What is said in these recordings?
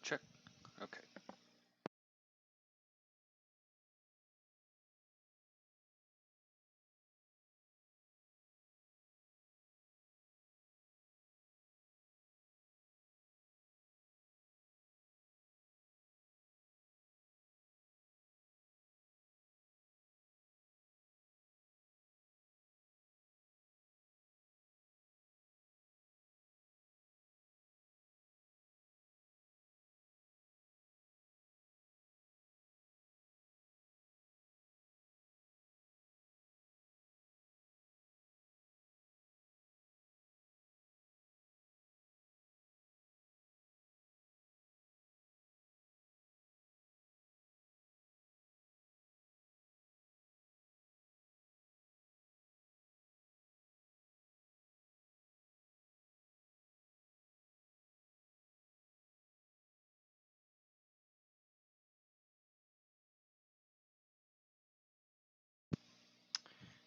check. Okay.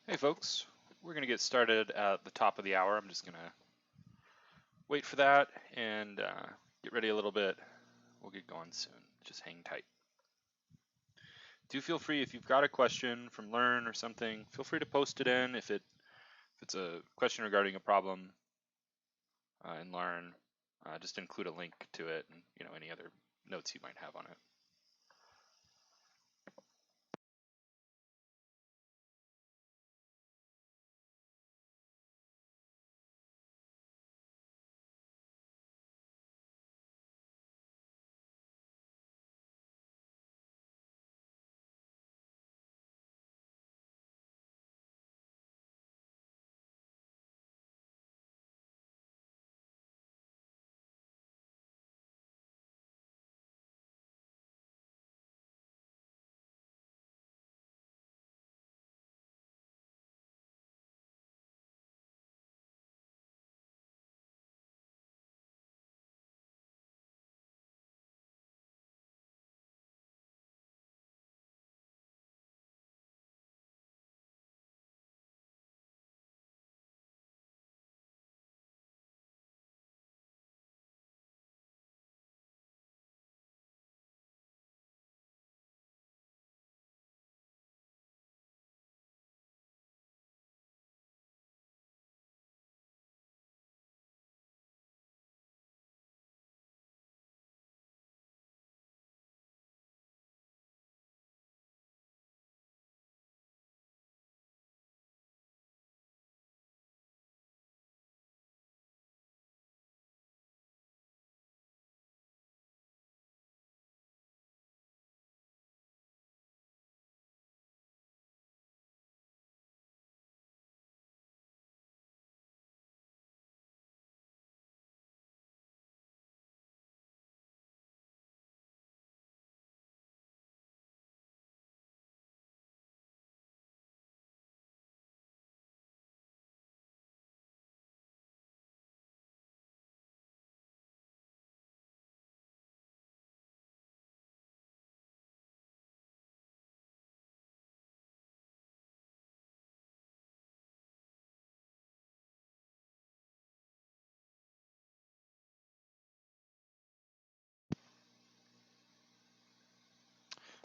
Hey folks, we're going to get started at the top of the hour. I'm just going to wait for that and get ready a little bit. We'll get going soon. Just hang tight. Do feel free, if you've got a question from Learn or something, feel free to post it in. If it's a question regarding a problem in Learn, just include a link to it and any other notes you might have on it.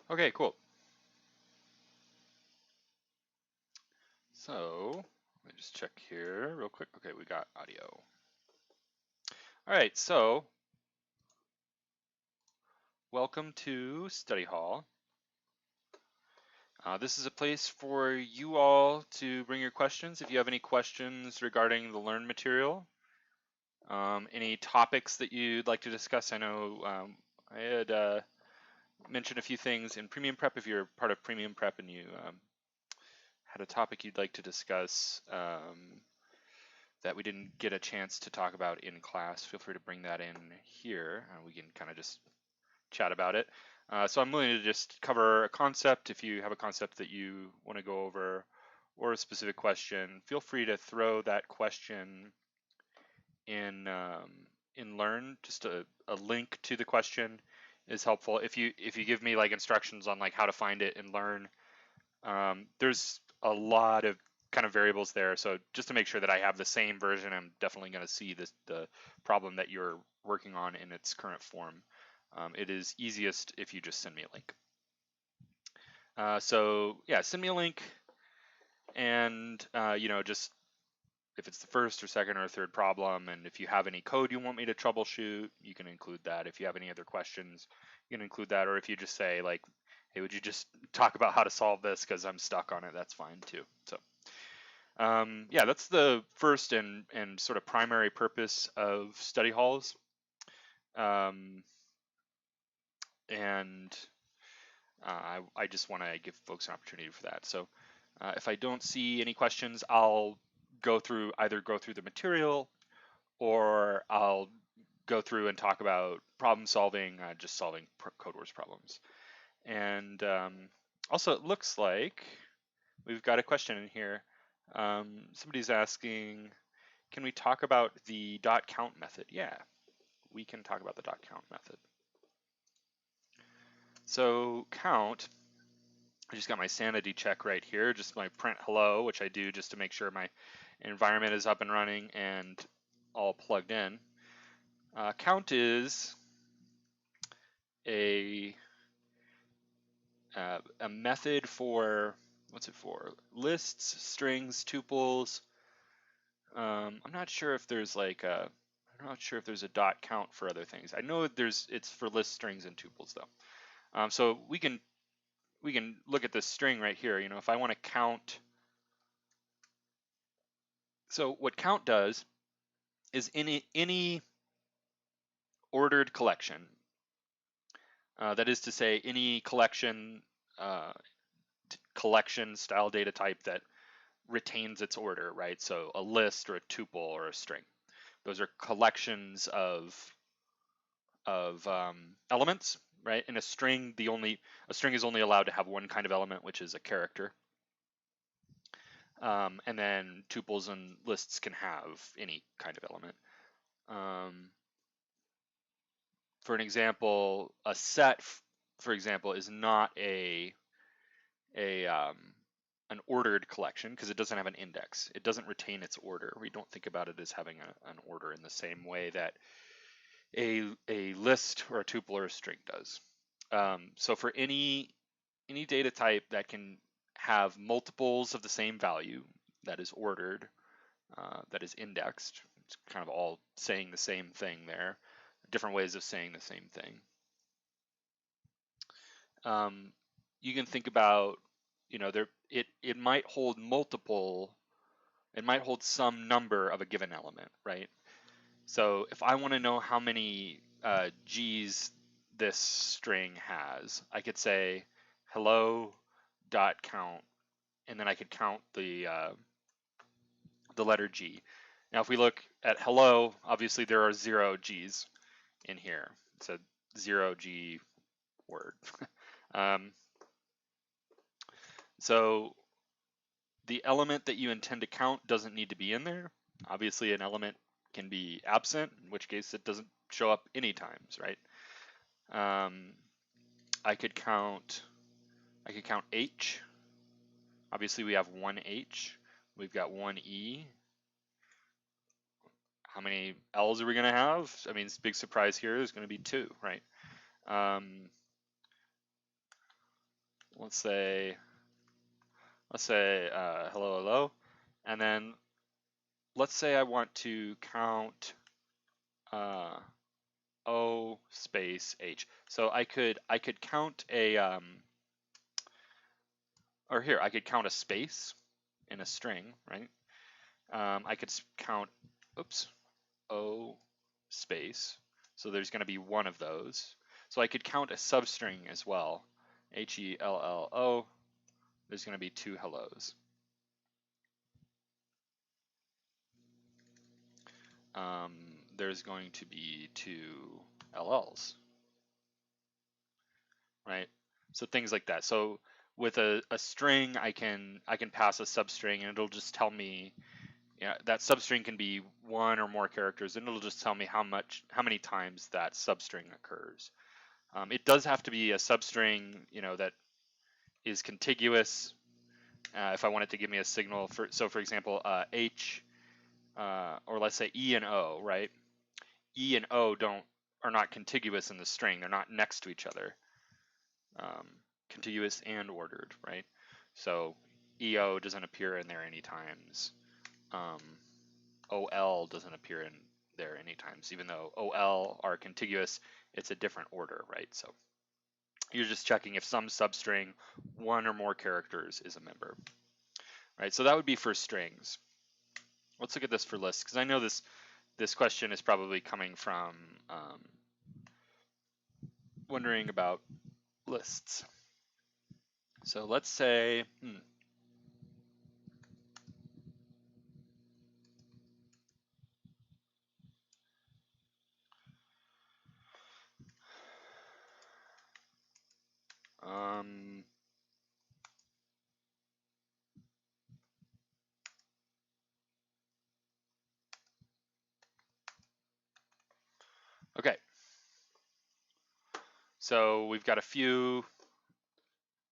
Okay, cool. So let me just check here real quick. Okay, we got audio. All right, so welcome to Study Hall. This is a place for you all to bring your questions. If you have any questions regarding the Learn material, any topics that you'd like to discuss. I know I had mentioned a few things in Premium Prep. If you're part of Premium Prep and you had a topic you'd like to discuss that we didn't get a chance to talk about in class, feel free to bring that in here. We can kind of just chat about it. So I'm willing to just cover a concept. If you have a concept that you want to go over or a specific question, feel free to throw that question in Learn. Just a link to the question is helpful. If you give me like instructions on like how to find it in Learn, there's a lot of kind of variables there. So just to make sure that I have the same version, I'm definitely going to see the problem that you're working on in its current form. It is easiest if you just send me a link. So yeah, send me a link, and just if it's the first or second or third problem, and if you have any code you want me to troubleshoot, you can include that. If you have any other questions, you can include that. Or if you just say like, hey, would you just talk about how to solve this because I'm stuck on it, that's fine too. So yeah, that's the first and sort of primary purpose of study halls. And I just want to give folks an opportunity for that. So if I don't see any questions, I'll either go through the material, or I'll go through and talk about problem solving, just solving CodeWars problems. And also, it looks like we've got a question in here. Somebody's asking, can we talk about the .count method? Yeah, we can talk about the .count method. So count, I just got my sanity check right here, just my print hello, which I do just to make sure my environment is up and running and all plugged in. Count is a method for, what's it for? Lists, strings, tuples. I'm not sure if there's I'm not sure if there's a .count for other things. I know it's for lists, strings, and tuples though. So we can look at this string right here. If I want to count, so what count does is any ordered collection, that is to say any collection style data type that retains its order, right? So a list or a tuple or a string. Those are collections of elements, right? In a string, a string is only allowed to have one kind of element, which is a character. And then tuples and lists can have any kind of element. For an example, a set, for example, is not an ordered collection because it doesn't have an index. It doesn't retain its order. We don't think about it as having an order in the same way that a list or a tuple or a string does. So for any data type that can have multiples of the same value, that is ordered, that is indexed, it's kind of all saying the same thing there, different ways of saying the same thing. You can think about, it might hold it might hold some number of a given element, right? So if I want to know how many G's this string has, I could say hello dot count, and then I could count the letter G. Now if we look at hello, obviously there are 0 G's in here. It's a 0 G word. So the element that you intend to count doesn't need to be in there. Obviously an element can be absent, in which case it doesn't show up any times, right? I could count H. Obviously we have one H. We've got one E. How many L's are we gonna have? I mean, big surprise here is gonna be 2, right? Let's say hello, hello, and then let's say I want to count O space H. So I could count a or here I could count a space in a string, right? I could count, oops, O space. So there's going to be one of those. So I could count a substring as well. HELLO. There's going to be 2 hellos. There's going to be 2 LLs, right? So things like that. So with a string, I can pass a substring, and it'll just tell me, that substring can be 1 or more characters, and it'll just tell me how many times that substring occurs. It does have to be a substring, that is contiguous. If I want it to give me a signal, for example, H, or let's say E and O, right? E and O don't are not contiguous in the string. They're not next to each other. Contiguous and ordered, right? So EO doesn't appear in there any times. OL doesn't appear in there any times. Even though OL are contiguous, it's a different order, right? So you're just checking if some substring, one or more characters, is a member, right? So that would be for strings. Let's look at this for lists, because I know this question is probably coming from wondering about lists. So let's say, okay. So we've got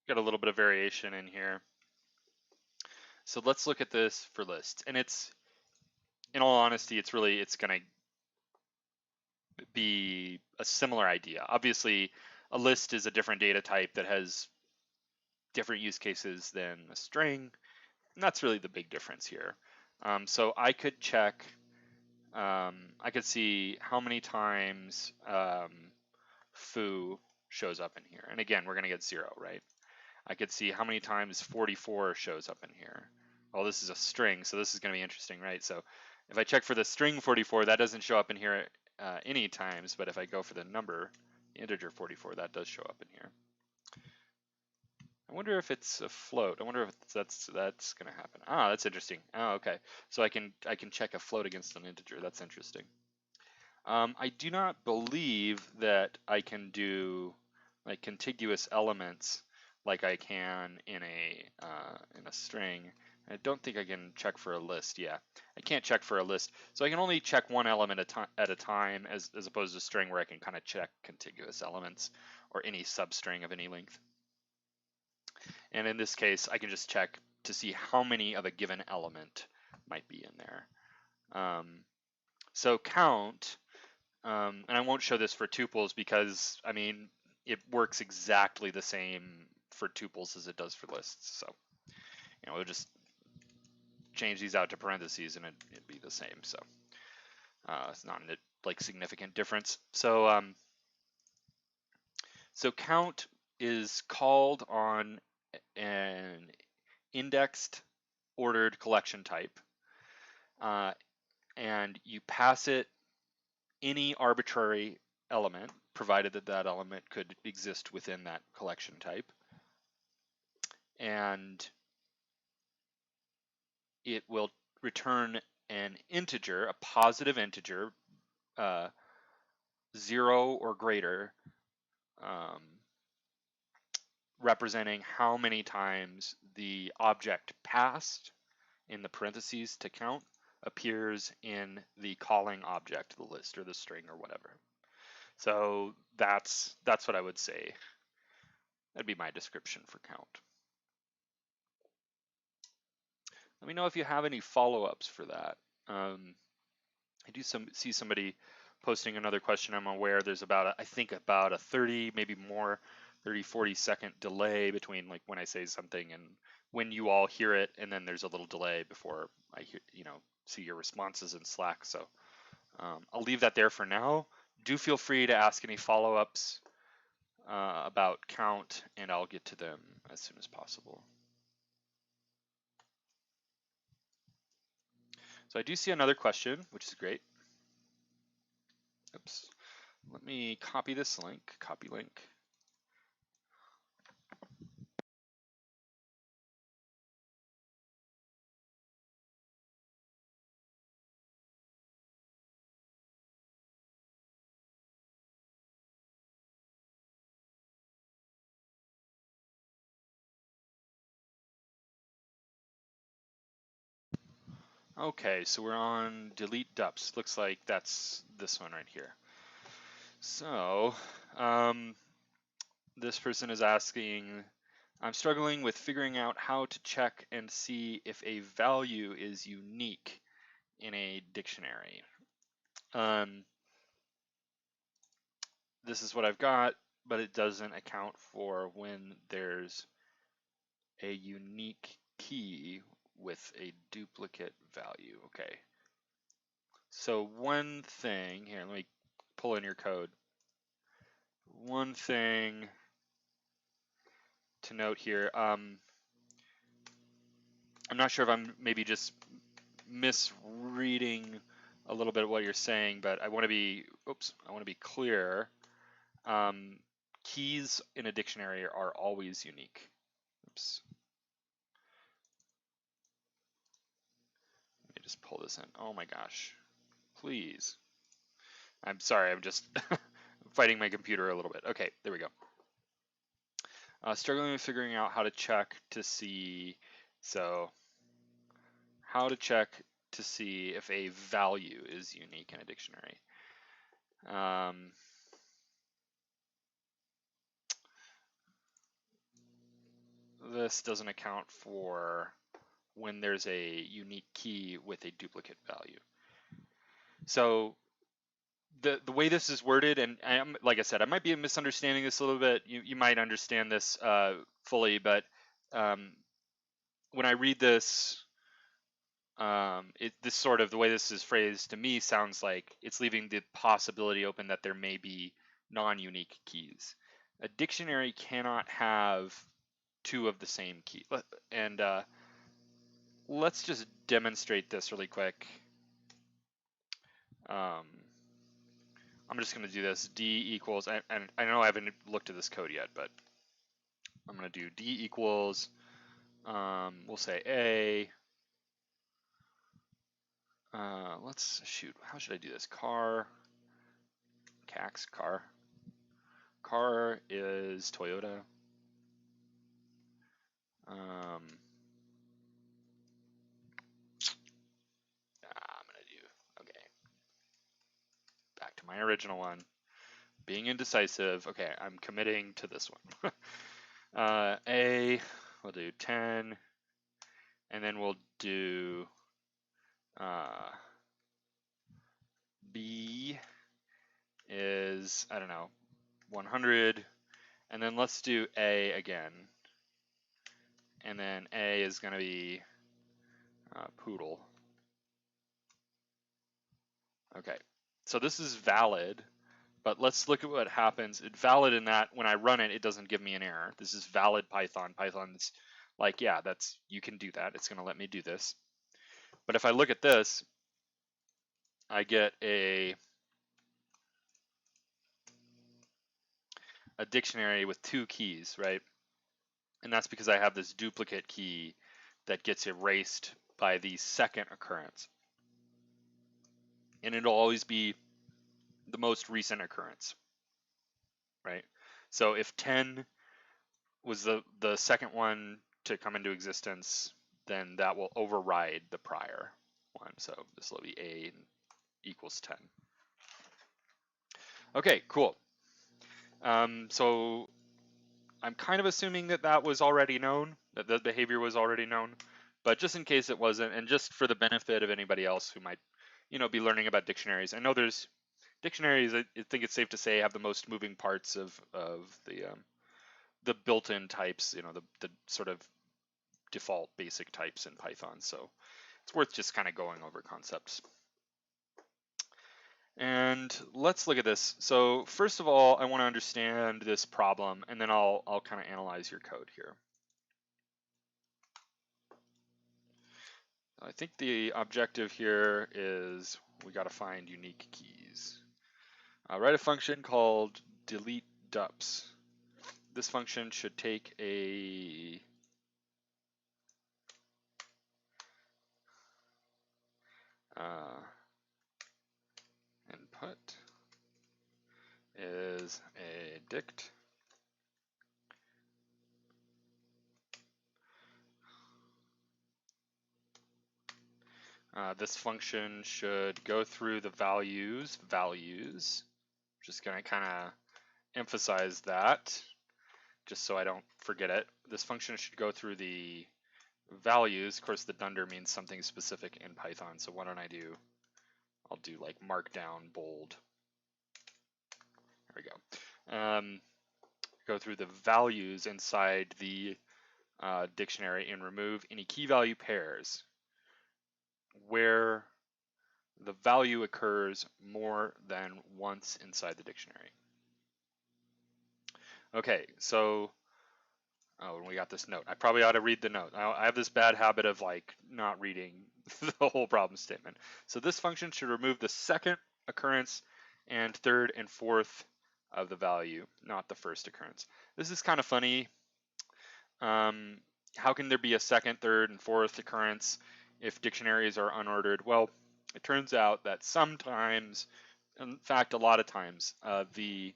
got a little bit of variation in here. So let's look at this for lists. And it's, in all honesty, it's going to be a similar idea. Obviously, a list is a different data type that has different use cases than a string. And that's really the big difference here. So I could check, I could see how many times foo shows up in here. And again, we're going to get 0, right? I could see how many times 44 shows up in here. Well, this is a string, so this is going to be interesting, right? So if I check for the string 44, that doesn't show up in here any times, but if I go for the number, the integer 44, that does show up in here. I wonder if it's a float. I wonder if that's going to happen. Ah, that's interesting. Oh, okay. So I can check a float against an integer. That's interesting. I do not believe that I can do like contiguous elements like I can in a string. I don't think I can check for a list. Yeah, I can't check for a list. So I can only check one element at a time as opposed to a string where I can kind of check contiguous elements or any substring of any length. And in this case, I can just check to see how many of a given element might be in there. So count, and I won't show this for tuples because, I mean, it works exactly the same for tuples as it does for lists. So, we'll just change these out to parentheses and it'd be the same. So it's not a like significant difference. So so count is called on an indexed ordered collection type, and you pass it any arbitrary element, provided that that element could exist within that collection type. And it will return an integer, a positive integer, 0 or greater, representing how many times the object passed in the parentheses to count appears in the calling object, the list or the string or whatever. So that's what I would say. That'd be my description for count. Let me know if you have any follow-ups for that. I do see somebody posting another question. I'm aware there's about, I think about a 30, maybe more, 30, 40-second delay between like when I say something and when you all hear it, and then there's a little delay before I hear, see your responses in Slack. So I'll leave that there for now. Do feel free to ask any follow-ups about count, and I'll get to them as soon as possible. So I do see another question, which is great. Oops. Let me copy this link, copy link. Okay, so we're on DeleteDups. Looks like that's this one right here. So this person is asking, I'm struggling with figuring out how to check and see if a value is unique in a dictionary. this is what I've got, but it doesn't account for when there's a unique key with a duplicate value. Okay. So one thing here, let me pull in your code. One thing to note here, I'm not sure if I'm maybe just misreading a little bit of what you're saying, but I want to be, I want to be clear. Keys in a dictionary are always unique. Oops. Let me just pull this in. Oh my gosh. Please. I'm sorry, I'm just fighting my computer a little bit. Okay, there we go. Struggling with figuring out how to check to see, so how to check to see if a value is unique in a dictionary. This doesn't account for when there's a unique key with a duplicate value. So the way this is worded, and like I said, I might be misunderstanding this a little bit. You might understand this fully, but when I read this, this sort of the way this is phrased to me sounds like it's leaving the possibility open that there may be non-unique keys. A dictionary cannot have two of the same key. And let's just demonstrate this really quick. I'm just going to do this. D equals, and I know I haven't looked at this code yet, but I'm going to do D equals, we'll say A. Let's shoot, how should I do this? Car, CAX, car. Car is Toyota. I'm gonna do, okay. Back to my original one. Being indecisive, okay, I'm committing to this one. A, we'll do 10, and then we'll do B is, I don't know, 100, and then let's do A again. And then A is gonna be poodle. Okay, so this is valid, but let's look at what happens. It's valid in that when I run it, it doesn't give me an error. This is valid Python. Python's like, yeah, that's, you can do that. It's gonna let me do this. But if I look at this, I get a dictionary with two keys, right? And that's because I have this duplicate key that gets erased by the second occurrence. And it'll always be the most recent occurrence, right? So if 10 was the second one to come into existence, then that will override the prior one. So this will be A equals 10. Okay, cool. So I'm kind of assuming that that was already known, that the behavior was already known, but just in case it wasn't, and just for the benefit of anybody else who might, be learning about dictionaries. I know there's dictionaries, I think it's safe to say, have the most moving parts of the built-in types, the sort of default basic types in Python. So it's worth just kind of going over concepts. And let's look at this. So first of all, I want to understand this problem, and then I'll kind of analyze your code here. I think the objective here is we got to find unique keys. Write a function called DeleteDups. This function should take a input is a dict. This function should go through the values. Just gonna kind of emphasize that, just so I don't forget it. This function should go through the values. Of course, the dunder means something specific in Python. So why don't I'll do like markdown bold. we go. Go through the values inside the dictionary and remove any key value pairs where the value occurs more than once inside the dictionary. Okay, so we got this note. I probably ought to read the note. I have this bad habit of like not reading the whole problem statement. So this function should remove the second occurrence and third and fourth of the value, not the first occurrence. This is kind of funny. How can there be a second, third, and fourth occurrence if dictionaries are unordered? Well, it turns out that sometimes, in fact, a lot of times, the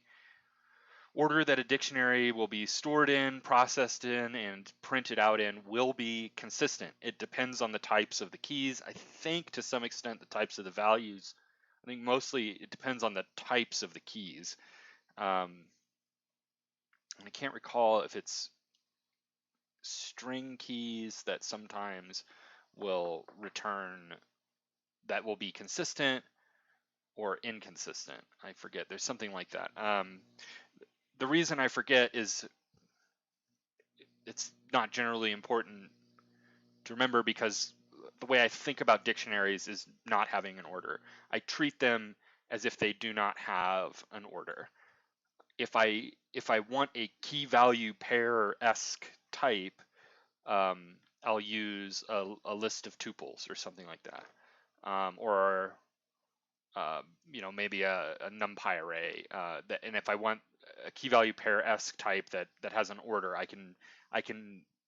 order that a dictionary will be stored in, processed in, and printed out in will be consistent. It depends on the types of the keys. I think to some extent the types of the values. I think mostly it depends on the types of the keys. And I can't recall if it's string keys that sometimes will return that will be consistent or inconsistent. I forget. There's something like that. The reason I forget is it's not generally important to remember because the way I think about dictionaries is not having an order. I treat them as if they do not have an order. If I want a key value pair-esque type, I'll use a list of tuples or something like that, or maybe a NumPy array. And if I want a key value pair-esque type that has an order, I can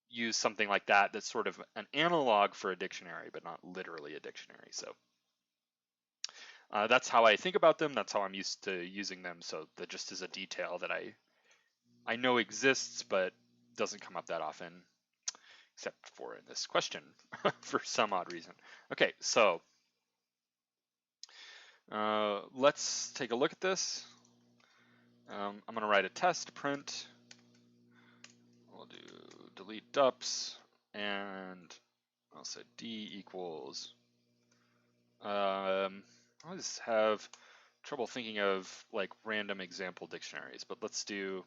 use something like that that's sort of an analog for a dictionary, but not literally a dictionary. So that's how I think about them. That's how I'm used to using them. So that just is a detail that I know exists, but doesn't come up that often, except for in this question for some odd reason. Okay, so let's take a look at this. I'm going to write a test print. We'll do DeleteDups, and I'll say D equals. I always have trouble thinking of like random example dictionaries, but let's do.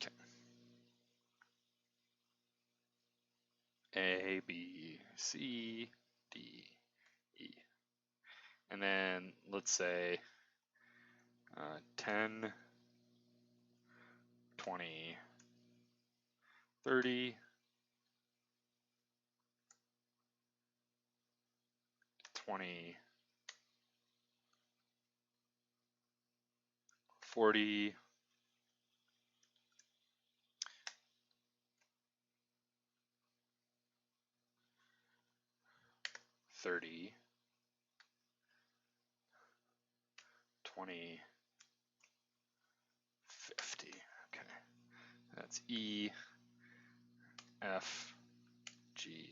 Okay. A, B, C, D, E. And then let's say 10, 20, 30, 20, 40, 30, 20, 50. Okay. That's E, F, G,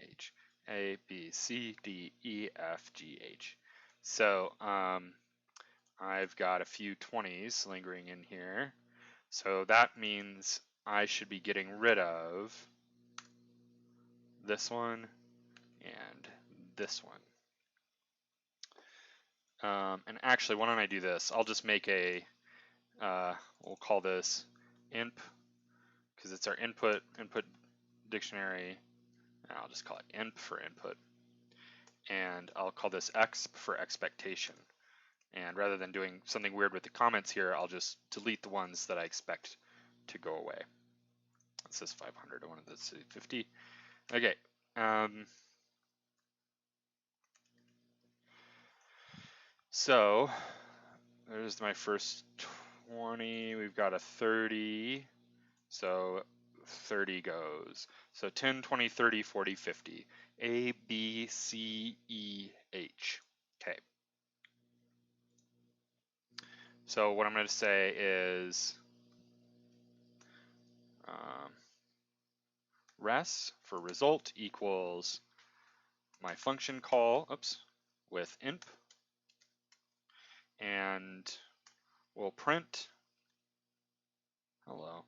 H, A, B, C, D, E, F, G, H. So I've got a few 20s lingering in here. So that means I should be getting rid of this one and this one. And actually, why don't I do this? I'll just make a, we'll call this imp, because it's our input dictionary. I'll just call it imp for input. And I'll call this exp for expectation. And rather than doing something weird with the comments here, I'll just delete the ones that I expect to go away. It says 500, I wanted this to say 50. Okay. So there's my first 20. We've got a 30. So 30 goes. So 10, 20, 30, 40, 50. A, B, C, E, H. Okay. So what I'm going to say is res for result equals my function call, with imp, and we'll print hello.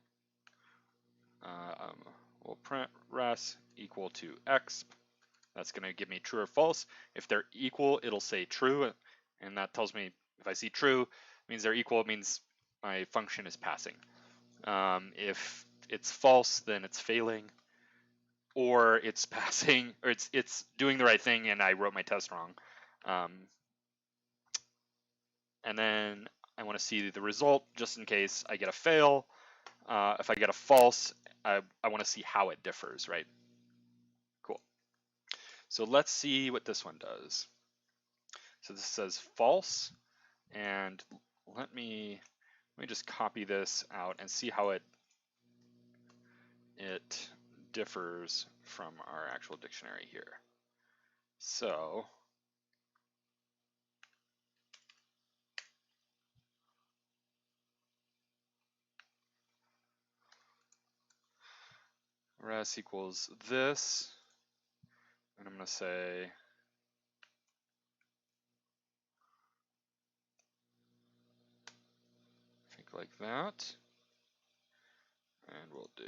We'll print res equal to exp. That's going to give me true or false. If they're equal, it'll say true, and that tells me if I see true, it means they're equal. It means my function is passing. If it's false, then it's failing, or it's passing, or it's doing the right thing, and I wrote my test wrong. And then I want to see the result just in case I get a fail. If I get a false, I want to see how it differs, right? Cool. So let's see what this one does. So this says false, and let me just copy this out and see how it differs from our actual dictionary here. So res equals this, and I'm going to say think like that, and we'll do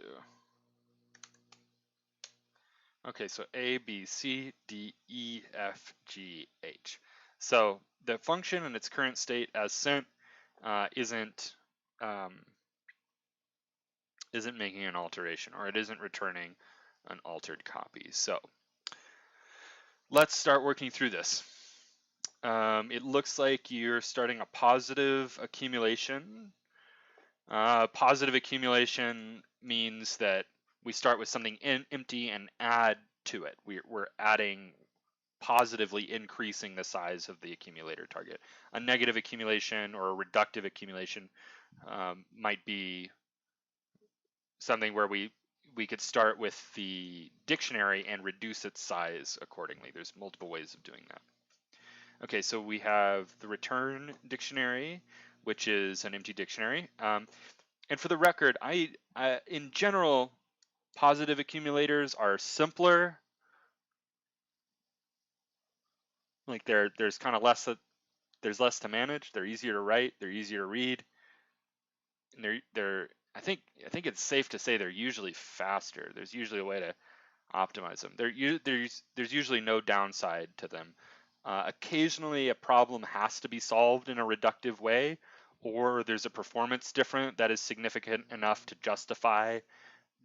okay, so A, B, C, D, E, F, G, H. So the function in its current state as sent isn't making an alteration, or it isn't returning an altered copy. So let's start working through this. It looks like you're starting a positive accumulation. Positive accumulation means that we start with something empty and add to it. We're adding, positively increasing the size of the accumulator target. A negative accumulation or a reductive accumulation might be something where we could start with the dictionary and reduce its size accordingly. There's multiple ways of doing that. Okay, so we have the return dictionary, which is an empty dictionary. And for the record, I in general, positive accumulators are simpler. Like there's kind of less there's less to manage. They're easier to write. They're easier to read. And they're I think it's safe to say they're usually faster. There's usually a way to optimize them. There's usually no downside to them. Occasionally, a problem has to be solved in a reductive way, or there's a performance difference that is significant enough to justify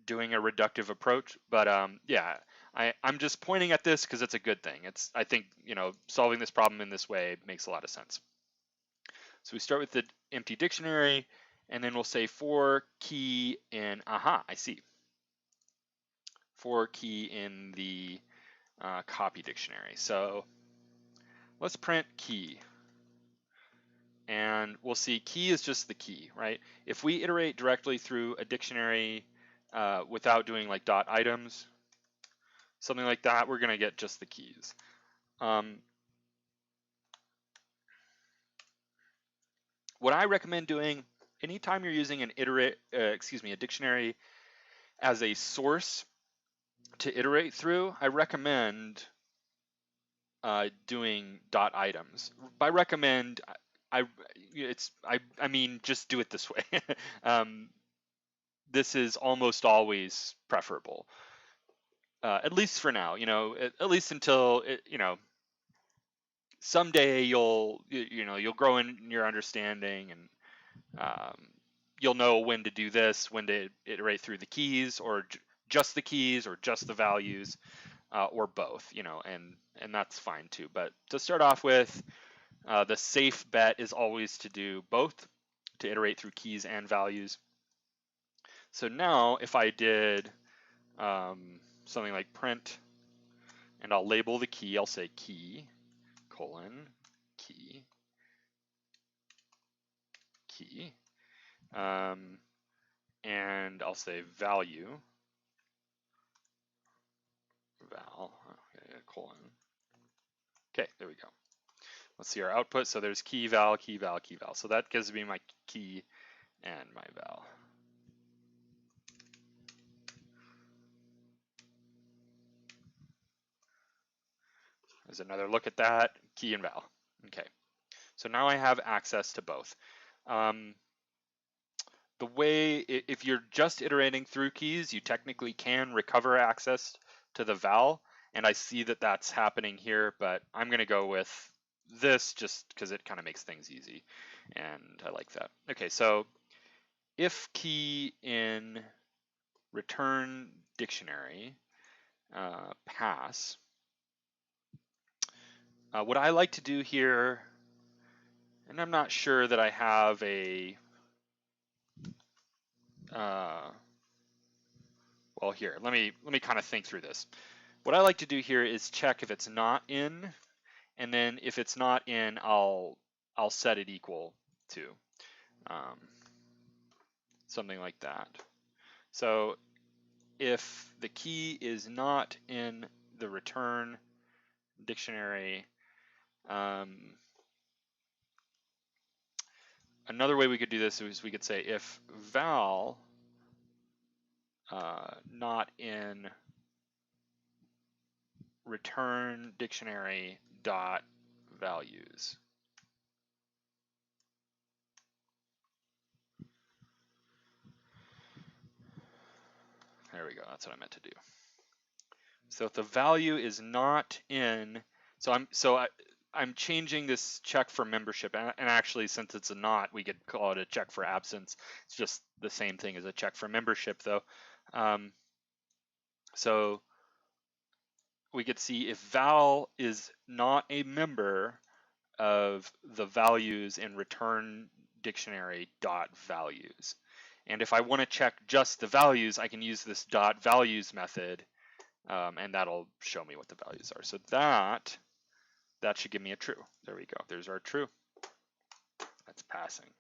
doing a reductive approach. But yeah, I'm just pointing at this because it's a good thing. I think solving this problem in this way makes a lot of sense. So we start with the empty dictionary, and then we'll say for key in I see. For key in the copy dictionary. So let's print key. And we'll see key is just the key, right? If we iterate directly through a dictionary without doing like dot items, something like that, we're going to get just the keys. What I recommend doing anytime you're using a dictionary as a source to iterate through, I recommend doing dot items. By recommend, I mean just do it this way. This is almost always preferable, at least for now. At least until someday you'll grow in your understanding, and you'll know when to do this, when to iterate through the keys, or just the keys, or just the values, or both. And that's fine too. But to start off with, the safe bet is always to do both, to iterate through keys and values. So now if I did something like print, and I'll label the key, I'll say key, key, key, and I'll say value, val, okay, colon. Okay, there we go. Let's see our output. So there's key, val, key, val, key, val. So that gives me my key and my val. There's another look at that, key and val. Okay, So now I have access to both. The way, if you're just iterating through keys, you technically can recover access to the val, and I see that that's happening here, but I'm going to go with this just because it kind of makes things easy, and I like that. Okay, so if key in return dictionary pass, what I like to do here, and I'm not sure that I have a well, here, let me kind of think through this. What I like to do here is check if it's not in, and then if it's not in, I'll set it equal to something like that. So if the key is not in the return dictionary, another way we could do this is we could say if val not in return dictionary dot values. There we go, that's what I meant to do. So if the value is not in, I'm changing this check for membership, and actually since it's a not, we could call it a check for absence. It's just the same thing as a check for membership though. So we could see if val is not a member of the values in return dictionary dot values. And if I want to check just the values, I can use this dot values method, and that'll show me what the values are. So that should give me a true. There we go. There's our true. That's passing.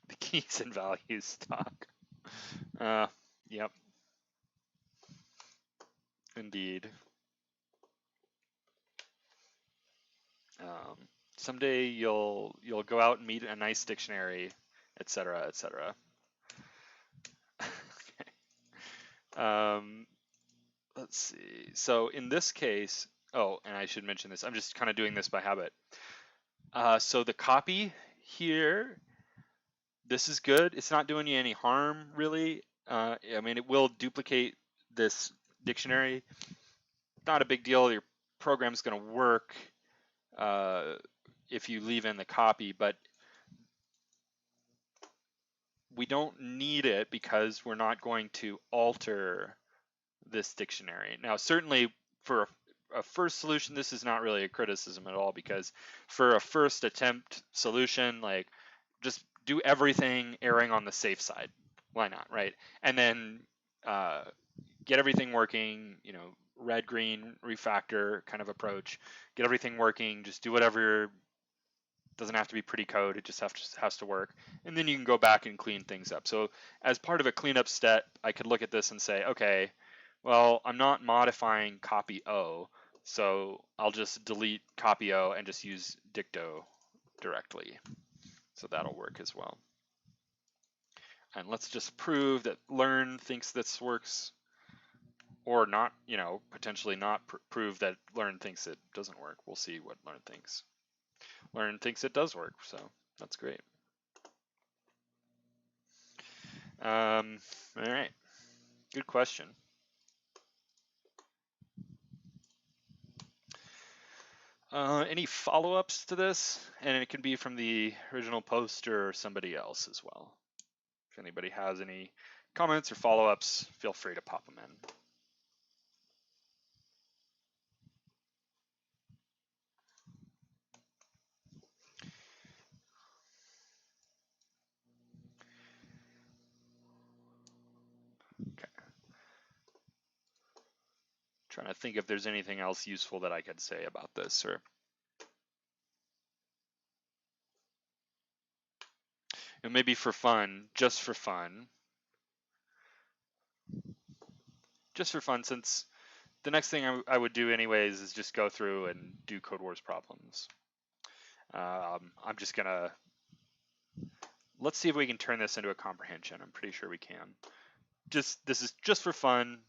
The keys and values stock. Yep. Indeed. Someday you'll go out and meet a nice dictionary, etc., etc. Let's see. So in this case, oh, and I should mention this. I'm just kind of doing this by habit. So the copy here, this is good. It's not doing you any harm, really. I mean, it will duplicate this dictionary. Not a big deal. Your program's going to work if you leave in the copy, but we don't need it because we're not going to alter this dictionary. Now, certainly for a first solution, this is not really a criticism at all, because for a first attempt solution, like, just do everything erring on the safe side. Why not, right? And then get everything working, you know, red, green, refactor kind of approach. Get everything working, just do whatever. Doesn't have to be pretty code, it just has to work. And then you can go back and clean things up. So as part of a cleanup step, I could look at this and say, okay, well, I'm not modifying copy O, so I'll just delete copy O and just use dicto directly. So that'll work as well. And let's just prove that learn thinks this works, or not, you know, potentially not prove that learn thinks it doesn't work. We'll see what learn thinks. Learn thinks it does work, so that's great. All right, good question. Any follow-ups to this? And it can be from the original post or somebody else as well. If anybody has any comments or follow-ups, feel free to pop them in. Okay. Trying to think if there's anything else useful that I could say about this, or and maybe for fun, just for fun, since the next thing I would do anyways is just go through and do Code Wars problems. I'm just gonna, let's see if we can turn this into a comprehension. I'm pretty sure we can. This is just for fun.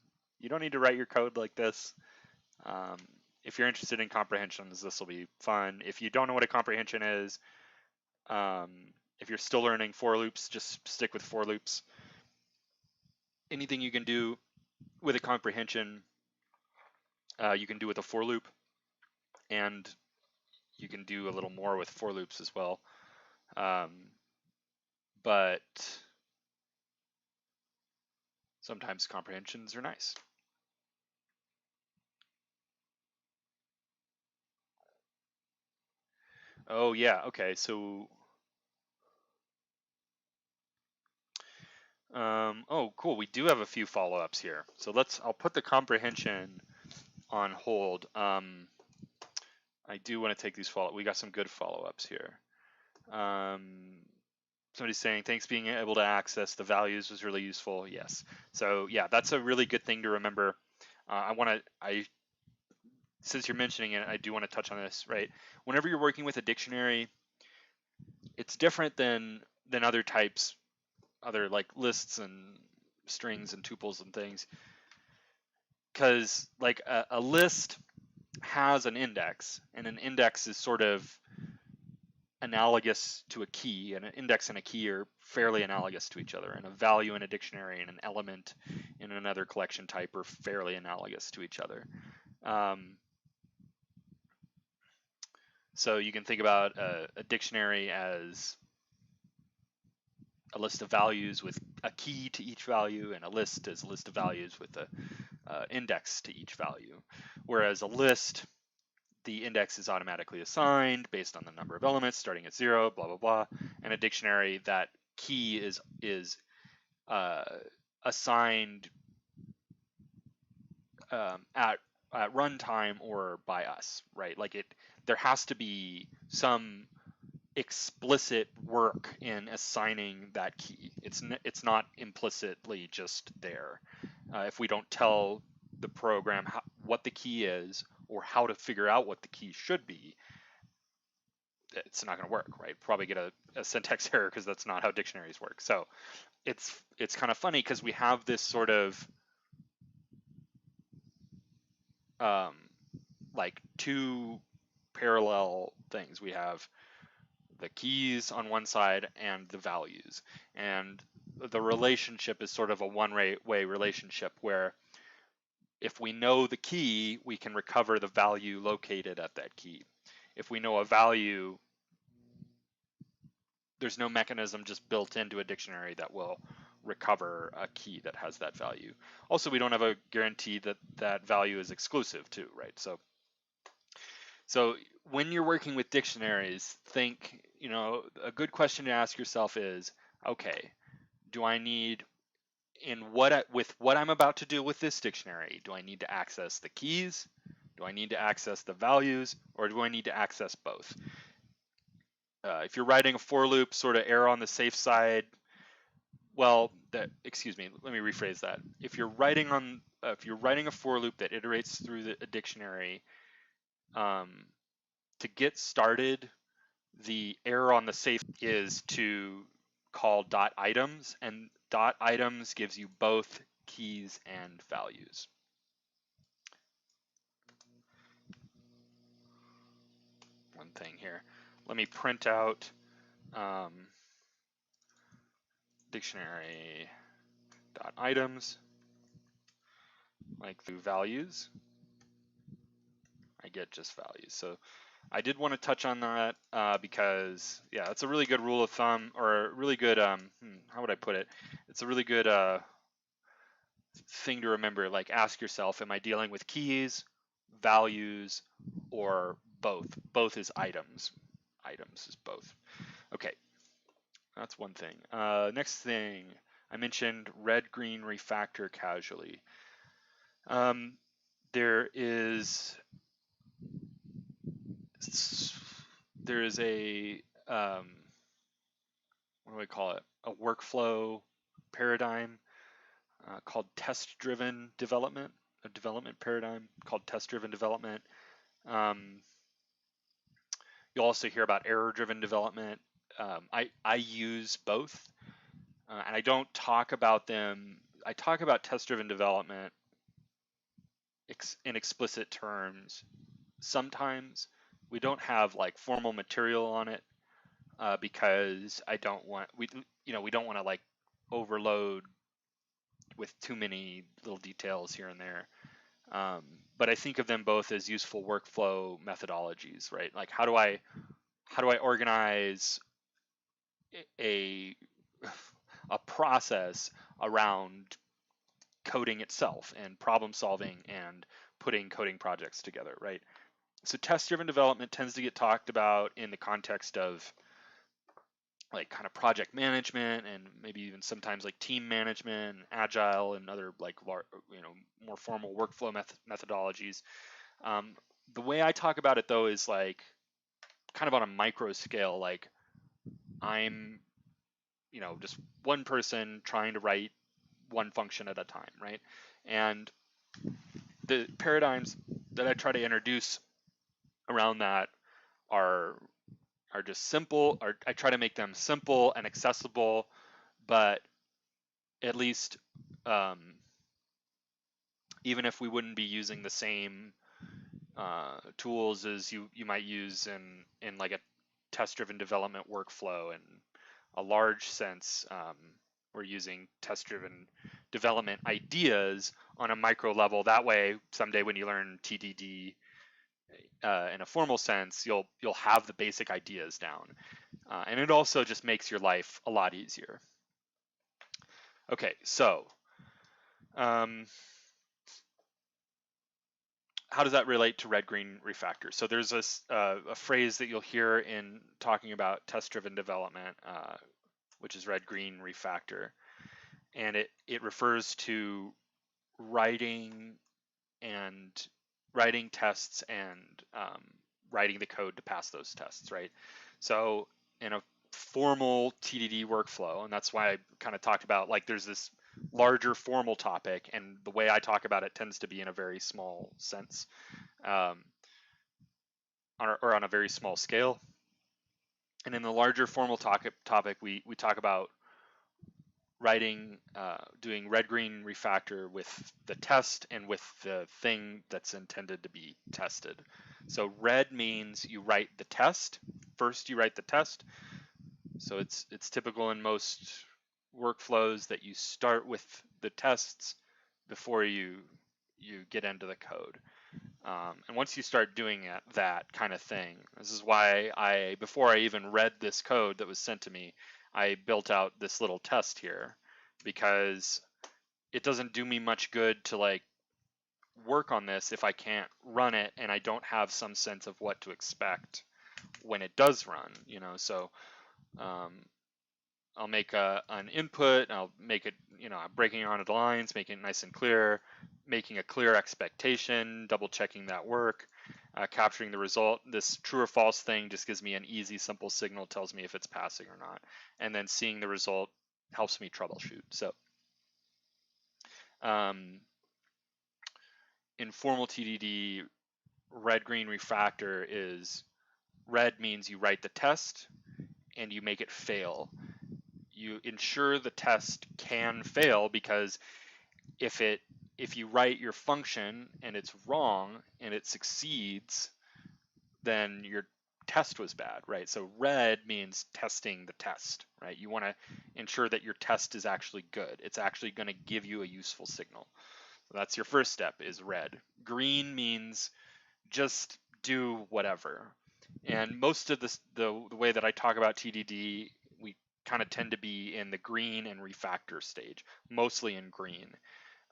You don't need to write your code like this. if you're interested in comprehensions, this will be fun. If you don't know what a comprehension is, if you're still learning for loops, just stick with for loops. Anything you can do with a comprehension, you can do with a for loop, and you can do a little more with for loops as well. But sometimes comprehensions are nice. Oh yeah, okay, so oh cool, we do have a few follow-ups here. So I'll put the comprehension on hold. I do want to take these we got some good follow-ups here. Somebody's saying, thanks, being able to access the values was really useful. Yes. So yeah, that's a really good thing to remember. Since you're mentioning it, I do want to touch on this, right? Whenever you're working with a dictionary, it's different than other types, other like lists and strings and tuples and things. Because like a list has an index, and an index is sort of analogous to a key, and an index and a key are fairly analogous to each other, and a value in a dictionary and an element in another collection type are fairly analogous to each other. So you can think about a dictionary as a list of values with a key to each value, and a list is a list of values with an index to each value. Whereas a list, the index is automatically assigned based on the number of elements starting at 0, blah, blah, blah. And a dictionary, that key is assigned at runtime or by us, right? Like there has to be some explicit work in assigning that key. It's not implicitly just there. If we don't tell the program what the key is or how to figure out what the key should be, it's not going to work, right? Probably get a syntax error because that's not how dictionaries work. So it's kind of funny because we have this sort of like two parallel things. We have the keys on one side and the values, and the relationship is sort of a one-way relationship where if we know the key, we can recover the value located at that key. If we know a value, there's no mechanism just built into a dictionary that will recover a key that has that value. Also, we don't have a guarantee that that value is exclusive too, right? So when you're working with dictionaries, think, a good question to ask yourself is, okay, do I need, with what I'm about to do with this dictionary, do I need to access the keys? Do I need to access the values? Or do I need to access both? If you're writing a for loop, sort of err on the safe side. Well, excuse me, let me rephrase that. If you're writing a for loop that iterates through a dictionary, to get started, the error on the safe is to call .items, and .items gives you both keys and values. One thing here, let me print out dictionary .items, like through values, I get just values. So I did want to touch on that because, yeah, it's a really good rule of thumb, or a really good, how would I put it? It's a really good thing to remember. Like, ask yourself, am I dealing with keys, values, or both? Both is items. Items is both. Okay, that's one thing. Next thing, I mentioned red-green refactor casually. There is a what do I call it? A workflow paradigm called test-driven development, a development paradigm called test-driven development. You'll also hear about error-driven development. I use both, and I don't talk about them. I talk about test-driven development in explicit terms sometimes. We don't have like formal material on it because I don't want we don't want to like overload with too many little details here and there. Um, but I think of them both as useful workflow methodologies, right? Like how do I organize a a process around coding itself and problem solving and putting coding projects together, right? So test-driven development tends to get talked about in the context of like kind of project management and maybe even sometimes like team management, agile, and other like more formal workflow methodologies. Um, the way I talk about it though is like kind of on a micro scale. Like I'm just one person trying to write one function at a time, right? And the paradigms that I try to introduce around that are just simple, or I try to make them simple and accessible, but at least um, even if we wouldn't be using the same tools as you might use in like a test-driven development workflow, in a large sense, we're using test-driven development ideas on a micro level. That way, someday when you learn TDD in a formal sense, you'll have the basic ideas down, and it also just makes your life a lot easier. Okay, so how does that relate to red-green refactor? So there's a phrase that you'll hear in talking about test-driven development, which is red-green refactor, and it refers to writing tests and writing the code to pass those tests, right? So in a formal TDD workflow, and that's why I kind of talked about like there's this larger formal topic, and the way I talk about it tends to be in a very small sense, or on a very small scale. And in the larger formal topic, we talk about doing red-green refactor with the test and with the thing that's intended to be tested. So red means you write the test. First, you write the test. So it's typical in most workflows that you start with the tests before you get into the code. And once you start doing that kind of thing, this is why before I even read this code that was sent to me, I built out this little test here, because it doesn't do me much good to like work on this if I can't run it and I don't have some sense of what to expect when it does run, so I'll make an input, I'll make it, I'm breaking it onto the lines, making it nice and clear, making a clear expectation, double checking that work, capturing the result. This true or false thing just gives me an easy, simple signal, tells me if it's passing or not. And then seeing the result helps me troubleshoot. So in formal TDD, red-green refactor is red means you write the test and you make it fail. You ensure the test can fail, because if you write your function and it's wrong and it succeeds, then your test was bad, right? So red means testing the test, right? You want to ensure that your test is actually good. It's actually going to give you a useful signal. So that's your first step, is red. Green means just do whatever. And most of the way that I talk about TDD, we kind of tend to be in the green and refactor stage, mostly in green.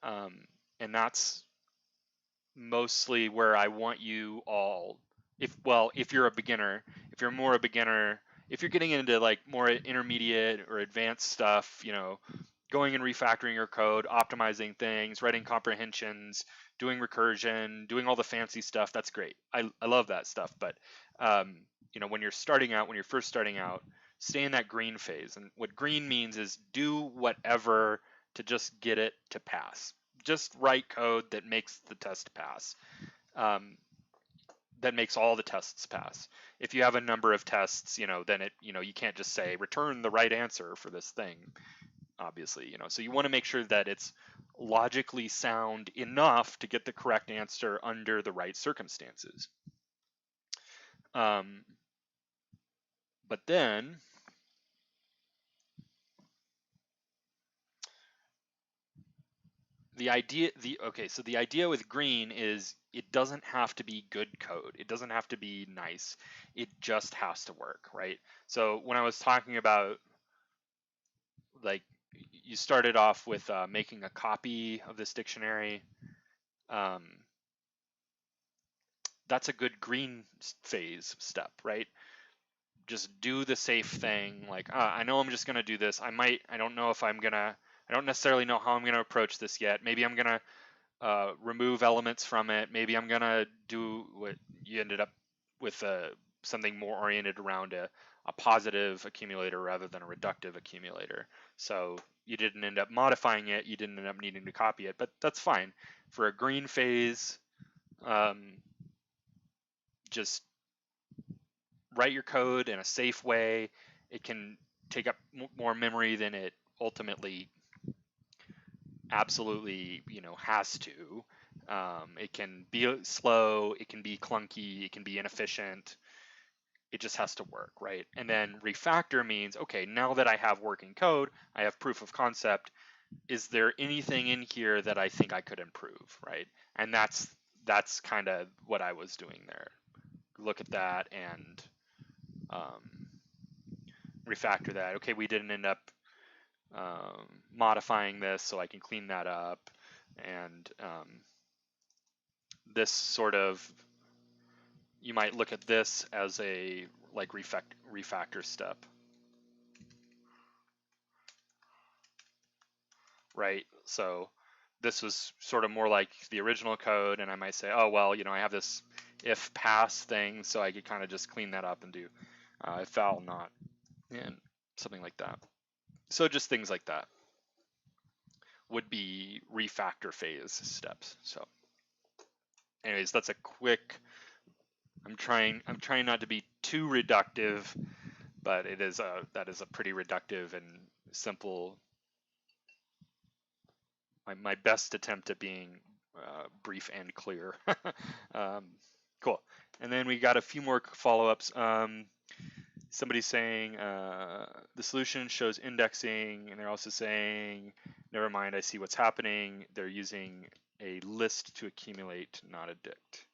And that's mostly where I want you all, if you're a beginner, if you're more a beginner, if you're getting into like more intermediate or advanced stuff, going and refactoring your code, optimizing things, writing comprehensions, doing recursion, doing all the fancy stuff, that's great. I love that stuff. But when you're starting out, when you're first starting out, stay in that green phase. And what green means is do whatever to just get it to pass. Just write code that makes the test pass. That makes all the tests pass. If you have a number of tests, then you can't just say return the right answer for this thing, obviously, so you want to make sure that it's logically sound enough to get the correct answer under the right circumstances. But then the idea with green is it doesn't have to be good code. It doesn't have to be nice. It just has to work, right? So when I was talking about, like, you started off with making a copy of this dictionary, that's a good green phase step, right? Just do the safe thing. Like, I know I'm just gonna do this. I don't know if I don't necessarily know how I'm gonna approach this yet. Maybe I'm gonna remove elements from it. Maybe I'm gonna do what you ended up with, something more oriented around a positive accumulator rather than a reductive accumulator. So you didn't end up modifying it. You didn't end up needing to copy it, but that's fine. For a green phase, just write your code in a safe way. It can take up more memory than it ultimately absolutely, has to. It can be slow, it can be clunky, it can be inefficient. It just has to work, right? And then refactor means, okay, now that I have working code, I have proof of concept. Is there anything in here that I think I could improve, right? And that's kind of what I was doing there. Look at that and refactor that. Okay, we didn't end up modifying this, so I can clean that up. And this sort of, you might look at this as a like refactor step, right? So this was sort of more like the original code, and I might say, oh well, I have this if pass thing, so I could kind of just clean that up and do if val not, and something like that. So just things like that would be refactor phase steps. So anyways, that's a quick, I'm trying not to be too reductive, but that is a pretty reductive and simple, my best attempt at being brief and clear. Cool. And then we got a few more follow-ups. Somebody's saying the solution shows indexing, and they're also saying, never mind, I see what's happening. They're using a list to accumulate, not a dict.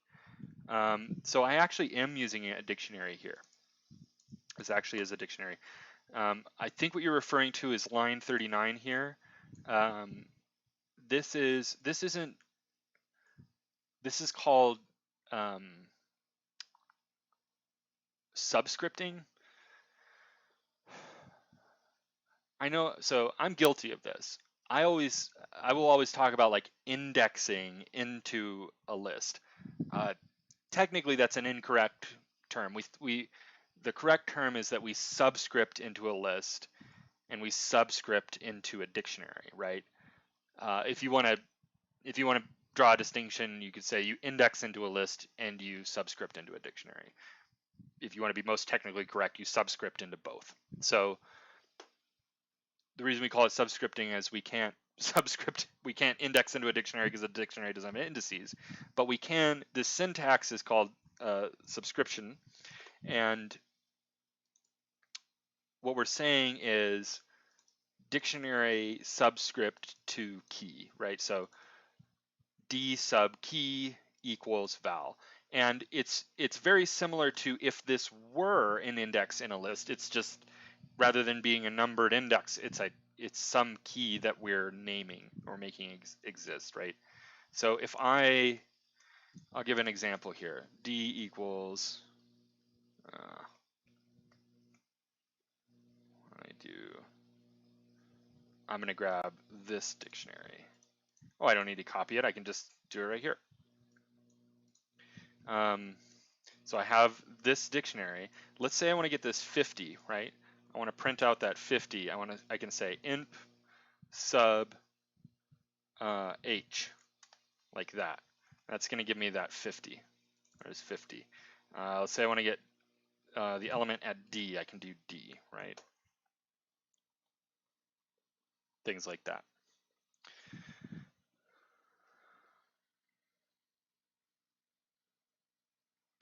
So I actually am using a dictionary here. This actually is a dictionary. I think what you're referring to is line 39 here. This is called subscripting. I know, so I'm guilty of this. I will always talk about like indexing into a list. Technically, that's an incorrect term. The correct term is that we subscript into a list and we subscript into a dictionary, right? If you want to draw a distinction, you could say you index into a list and you subscript into a dictionary. If you want to be most technically correct, you subscript into both. So the reason we call it subscripting is we can't index into a dictionary because the dictionary doesn't have indices, but we can. The syntax is called subscription, and what we're saying is dictionary subscript to key, right? So d sub key equals val. And it's very similar to if this were an index in a list. It's just, rather than being a numbered index, it's some key that we're naming or making exist, right? So if I'll give an example here. D equals, I'm gonna grab this dictionary. Oh, I don't need to copy it. I can just do it right here. So I have this dictionary. Let's say I want to get this 50, right? I want to print out that 50. I can say imp sub h, like that. That's going to give me that 50. There's 50. Let's say I want to get the element at D. I can do D, right? Things like that.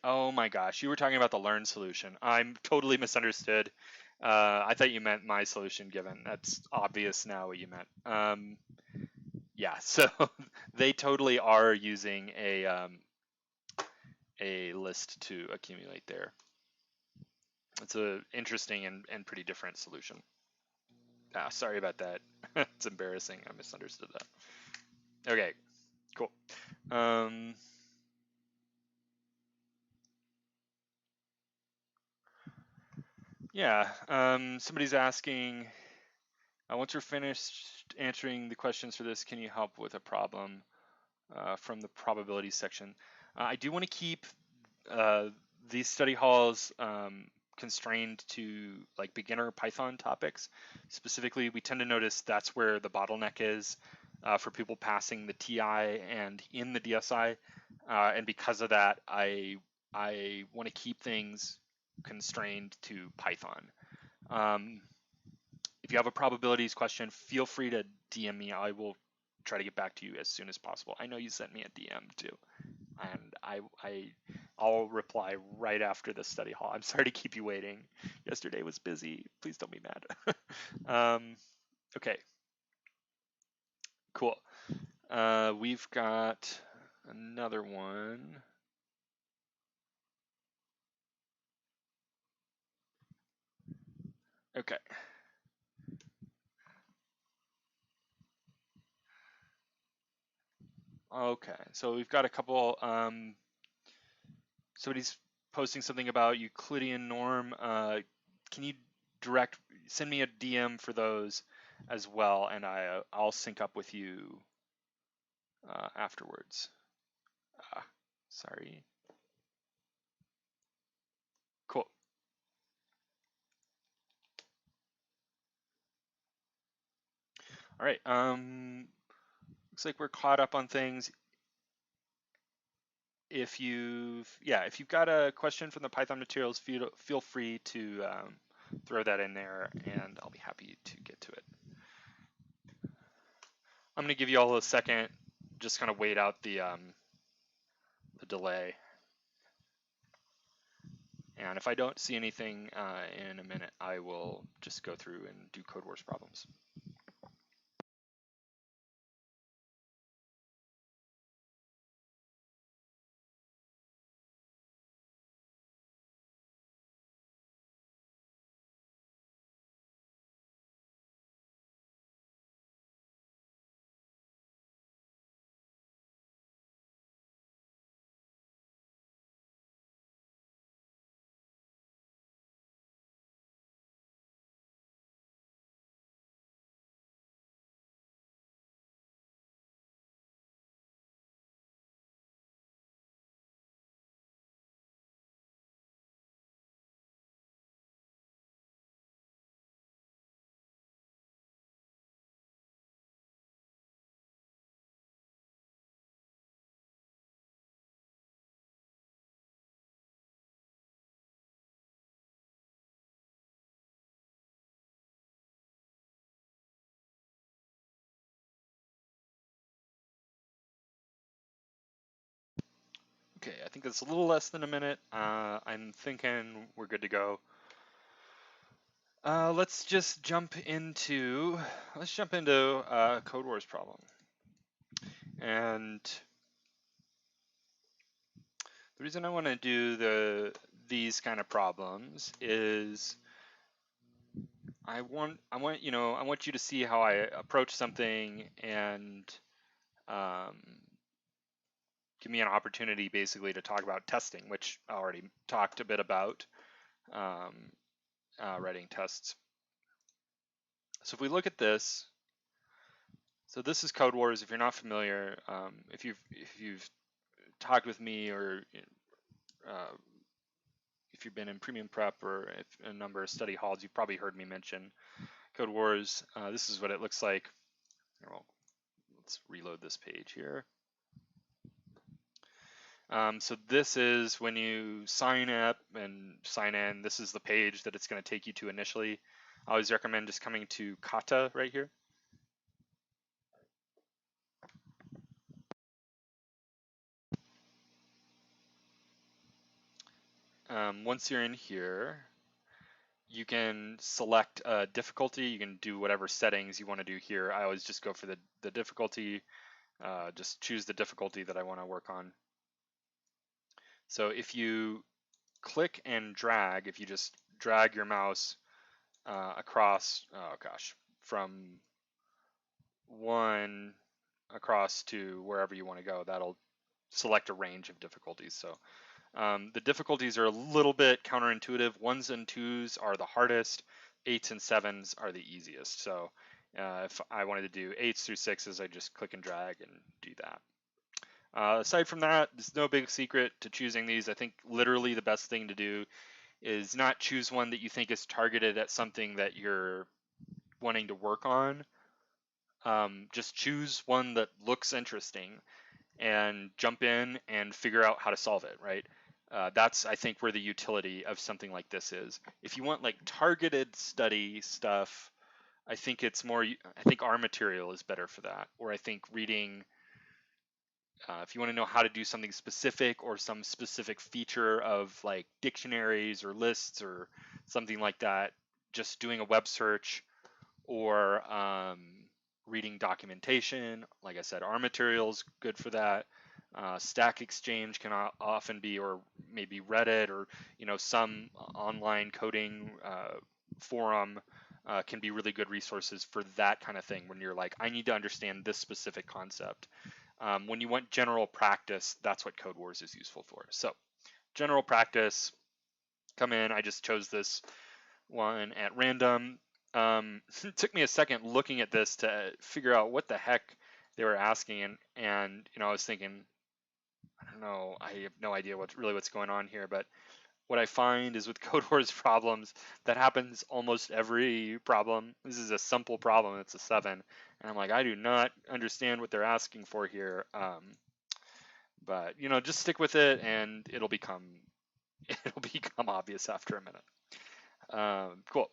Oh my gosh, you were talking about the learn solution. I'm totally misunderstood. I thought you meant my solution given. That's obvious now what you meant. Yeah, so they totally are using a list to accumulate there. It's a interesting and pretty different solution. Sorry about that. It's embarrassing. I misunderstood that. Okay, cool. Yeah, somebody's asking, once you're finished answering the questions for this, can you help with a problem from the probability section? I do want to keep these study halls constrained to like beginner Python topics. Specifically, we tend to notice that's where the bottleneck is for people passing the TI and in the DSI. And because of that, I want to keep things constrained to Python. If you have a probabilities question, feel free to DM me. I will try to get back to you as soon as possible. I know you sent me a DM too, and I'll reply right after the study hall. I'm sorry to keep you waiting. Yesterday was busy. Please don't be mad. Okay, cool. We've got another one. Okay. Okay, so we've got a couple. Somebody's posting something about Euclidean norm. Can you send me a DM for those as well, and I'll sync up with you afterwards. Sorry. Cool. All right. Looks like we're caught up on things. If you've got a question from the Python materials, feel free to throw that in there, and I'll be happy to get to it. I'm going to give you all a second, just kind of wait out the delay. And if I don't see anything in a minute, I will just go through and do Code Wars problems. Okay, I think that's a little less than a minute. I'm thinking we're good to go. Let's jump into a Code Wars problem. And the reason I want to do these kind of problems is I want you to see how I approach something and give me an opportunity basically to talk about testing, which I already talked a bit about, writing tests. So if we look at this, so this is Code Wars. If you're not familiar, if you've talked with me or if you've been in Premium Prep or a number of study halls, you've probably heard me mention Code Wars. This is what it looks like. Well, let's reload this page here. So this is when you sign up and sign in. This is the page that it's going to take you to initially. I always recommend just coming to kata right here. once you're in here, you can select a difficulty. You can do whatever settings you want to do here. I always just go for the difficulty, just choose the difficulty that I want to work on. So if you click and drag, if you just drag your mouse across, oh gosh, from one across to wherever you want to go, that'll select a range of difficulties. So the difficulties are a little bit counterintuitive. 1s and 2s are the hardest. 8s and 7s are the easiest. So if I wanted to do 8s through 6s, I just click and drag and do that. Aside from that, there's no big secret to choosing these. I think literally the best thing to do is not choose one that you think is targeted at something that you're wanting to work on. Just choose one that looks interesting and jump in and figure out how to solve it, right? That's, I think, where the utility of something like this is. If you want like targeted study stuff, I think it's more, I think R material is better for that. Or I think reading, if you want to know how to do something specific or some specific feature of like dictionaries or lists or something like that, just doing a web search or reading documentation, like I said, R material is good for that. Stack Exchange can often be, or maybe Reddit, or some online coding forum can be really good resources for that kind of thing. When you're like, I need to understand this specific concept. When you want general practice, that's what Code Wars is useful for. So general practice, come in. I just chose this one at random. It took me a second looking at this to figure out what the heck they were asking, and I was thinking, I don't know, I have no idea what's going on here. But what I find is with Code Wars problems, that happens almost every problem. This is a simple problem, it's a 7, and I'm like, I do not understand what they're asking for here. But just stick with it, and it'll become obvious after a minute. Cool.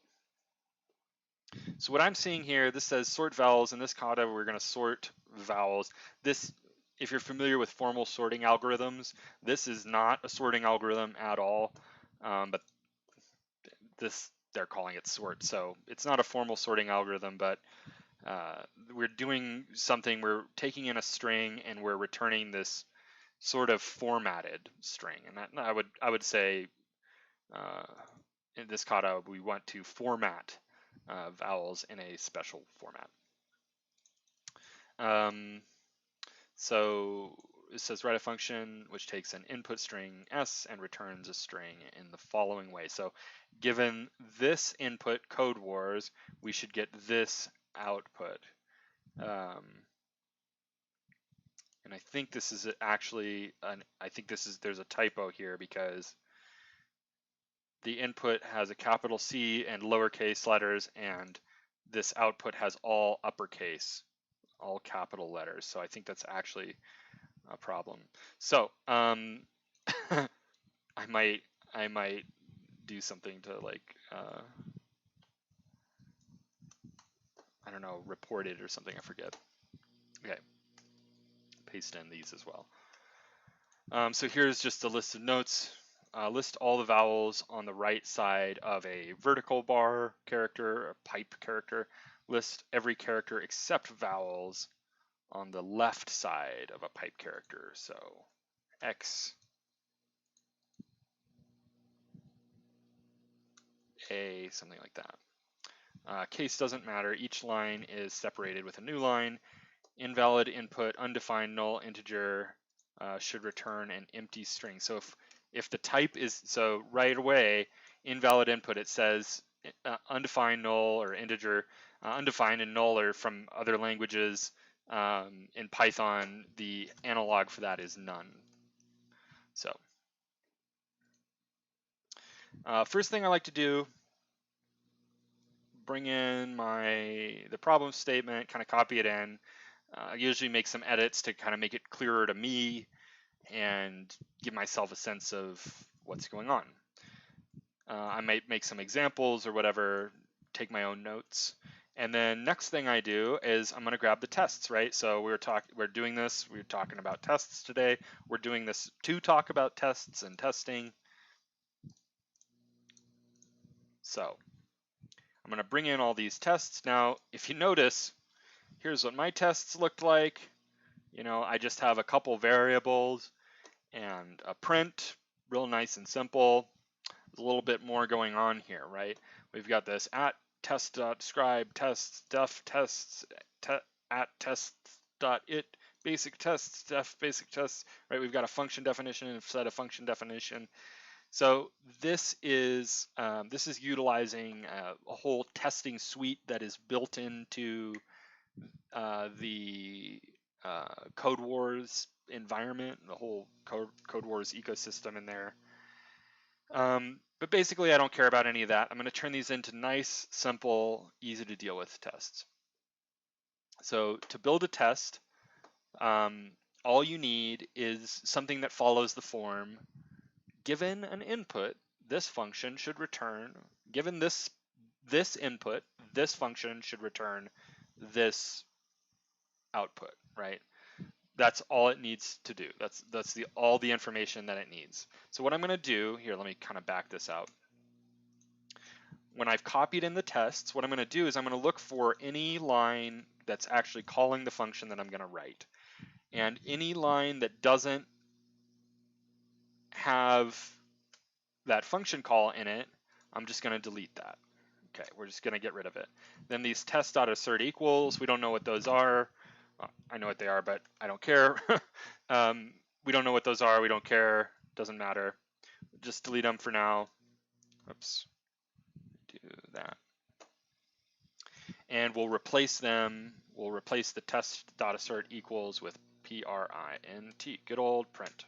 So what I'm seeing here, this says sort vowels. In this kata, we're going to sort vowels. This, if you're familiar with formal sorting algorithms, this is not a sorting algorithm at all, but they're calling it sort. So it's not a formal sorting algorithm, but we're doing something. We're taking in a string and we're returning this sort of formatted string. And that, I would say in this kata, we want to format vowels in a special format. So it says write a function which takes an input string s and returns a string in the following way. So given this input, Code Wars, we should get this output. And I think this is actually, there's a typo here because the input has a capital C and lowercase letters, and this output has all uppercase, all capital letters. So I think that's actually a problem. So I might do something to like I don't know, report it or something. I forget. Okay, paste in these as well. So here's just a list of notes. List all the vowels on the right side of a vertical bar character, a pipe character. List every character except vowels on the left side of a pipe character. So X, A, something like that. Case doesn't matter. Each line is separated with a new line. Invalid input, undefined null integer should return an empty string. So if the type is, so right away, invalid input, it says undefined null or integer. Undefined and null are from other languages. In Python, the analog for that is none. So first thing I like to do, bring in the problem statement, kind of copy it in. I usually make some edits to kind of make it clearer to me and give myself a sense of what's going on. I might make some examples or whatever, take my own notes. And then next thing I do is I'm going to grab the tests, right? So we're talking about tests today. We're doing this to talk about tests and testing. So I'm going to bring in all these tests. Now, if you notice, here's what my tests looked like. I just have a couple variables and a print, real nice and simple. There's a little bit more going on here, right? We've got this at test.describe tests def tests at tests.it basic tests def basic tests, right? We've got a function definition and a set of function definition. So this is utilizing a whole testing suite that is built into the Code Wars environment, the whole Code Wars ecosystem in there. But basically, I don't care about any of that. I'm going to turn these into nice, simple, easy to deal with tests. So to build a test, all you need is something that follows the form. Given an input, this function should return. Given this input, this function should return this output, right? That's all it needs to do. That's all the information that it needs. So what I'm going to do here, let me kind of back this out. When I've copied in the tests, what I'm going to do is I'm going to look for any line that's actually calling the function that I'm going to write. And any line that doesn't have that function call in it, I'm just going to delete that. Okay, we're just going to get rid of it. Then these test.assert equals, we don't know what those are. I know what they are, but I don't care. We don't know what those are. We don't care. Doesn't matter. Just delete them for now. Oops. Do that. And we'll replace them. We'll replace the test.assert equals with print. Good old print.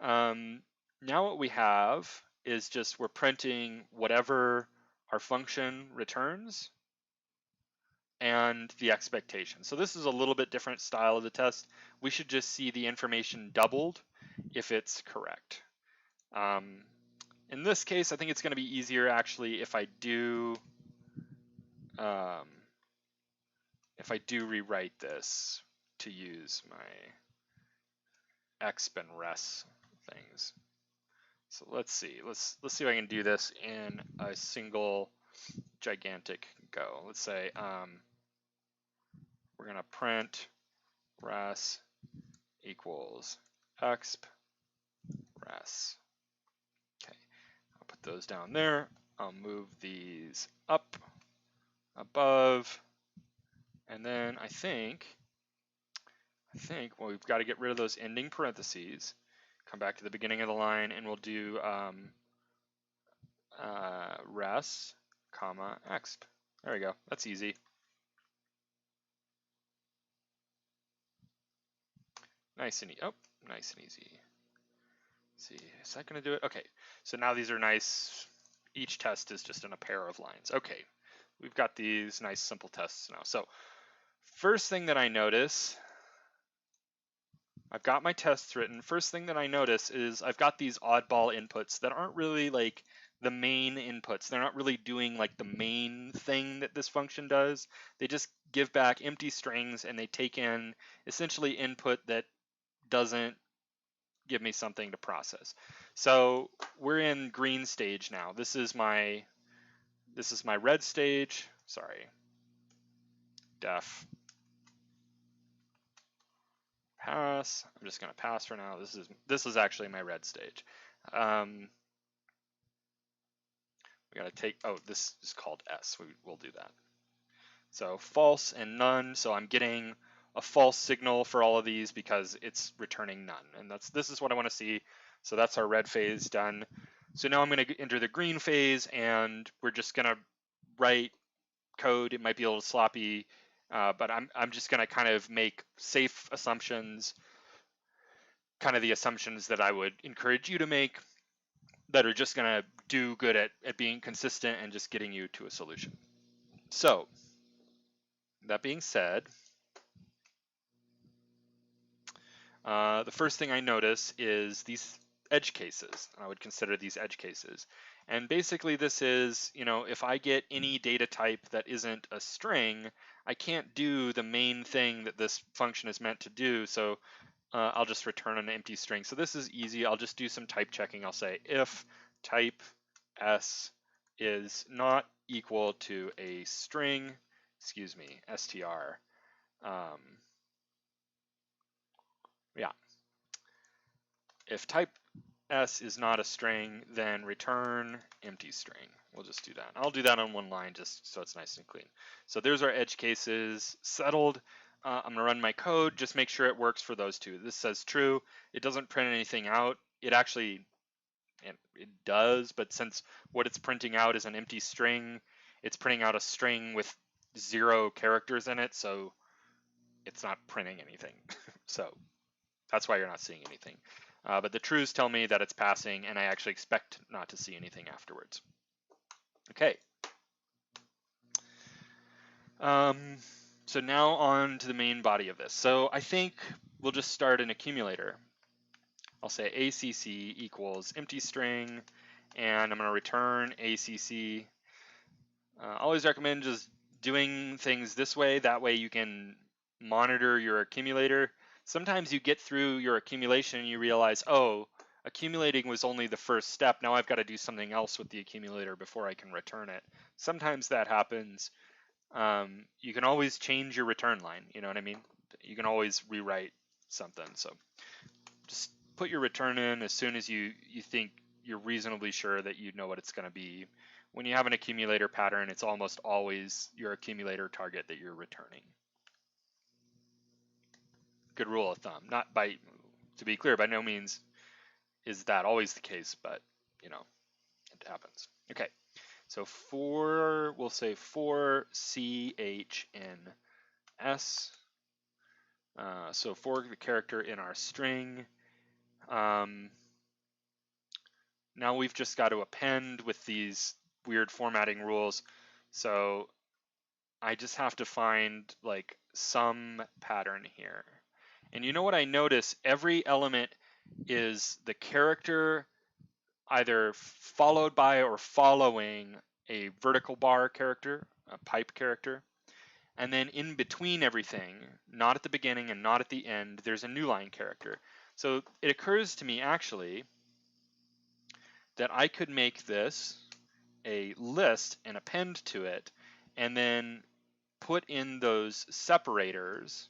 Now what we have is just we're printing whatever our function returns and the expectation. So this is a little bit different style of the test. We should just see the information doubled if it's correct. In this case, I think it's going to be easier actually if I do rewrite this to use my exp and res things. So let's see. Let's see if I can do this in a single gigantic go. Let's say we're going to print res equals exp res. Okay, I'll put those down there. I'll move these up above, and then I think well, we've got to get rid of those ending parentheses. Come back to the beginning of the line, and we'll do res, comma, exp. There we go. That's easy. Nice and easy. Let's see, is that going to do it? Okay, so now these are nice. Each test is just in a pair of lines. Okay, we've got these nice simple tests now. So first thing that I notice, I've got my tests written. First thing that I notice is I've got these oddball inputs that aren't really like the main inputs. They're not really doing like the main thing that this function does. They just give back empty strings and they take in essentially input that doesn't give me something to process. So we're in green stage now. This is my red stage. Sorry. Def pass. I'm just going to pass for now. This is actually my red stage. We got to take, oh, this is called S. We'll do that. So false and none. So I'm getting a false signal for all of these because it's returning none. And this is what I want to see. So that's our red phase done. So now I'm going to enter the green phase, and we're just going to write code. It might be a little sloppy, but I'm just going to kind of make safe assumptions, kind of the assumptions that I would encourage you to make, that are just going to do good at being consistent and just getting you to a solution. So that being said, the first thing I notice is these edge cases. I would consider these edge cases. And basically this is, if I get any data type that isn't a string, I can't do the main thing that this function is meant to do. So I'll just return an empty string. So this is easy. I'll just do some type checking. I'll say if type s is not equal to a string, excuse me, str. Yeah. If type S is not a string, then return empty string. We'll just do that. I'll do that on one line just so it's nice and clean. So there's our edge cases settled. I'm gonna run my code, just make sure it works for those two. This says true. It doesn't print anything out. It actually, it does, but since what it's printing out is an empty string, it's printing out a string with 0 characters in it, so it's not printing anything. So that's why you're not seeing anything. But the trues tell me that it's passing, and I actually expect not to see anything afterwards. Okay. So now on to the main body of this. So I think we'll just start an accumulator. I'll say ACC equals empty string, and I'm going to return ACC. I always recommend just doing things this way. That way you can monitor your accumulator. Sometimes you get through your accumulation and you realize, oh, accumulating was only the first step. Now I've got to do something else with the accumulator before I can return it. Sometimes that happens. You can always change your return line. You know what I mean? You can always rewrite something. So just put your return in as soon as you think you're reasonably sure that you know what it's going to be. When you have an accumulator pattern, it's almost always your accumulator target that you're returning. Good rule of thumb. Not by, to be clear, by no means is that always the case, but you know, it happens. Okay, so we'll say for CHNS. So for the character in our string. Now we've just got to append with these weird formatting rules. So I just have to find like some pattern here. And you know what I notice? Every element is the character either followed by or following a vertical bar character, a pipe character. And then in between everything, not at the beginning and not at the end, there's a new line character. So it occurs to me actually that I could make this a list and append to it, and then put in those separators,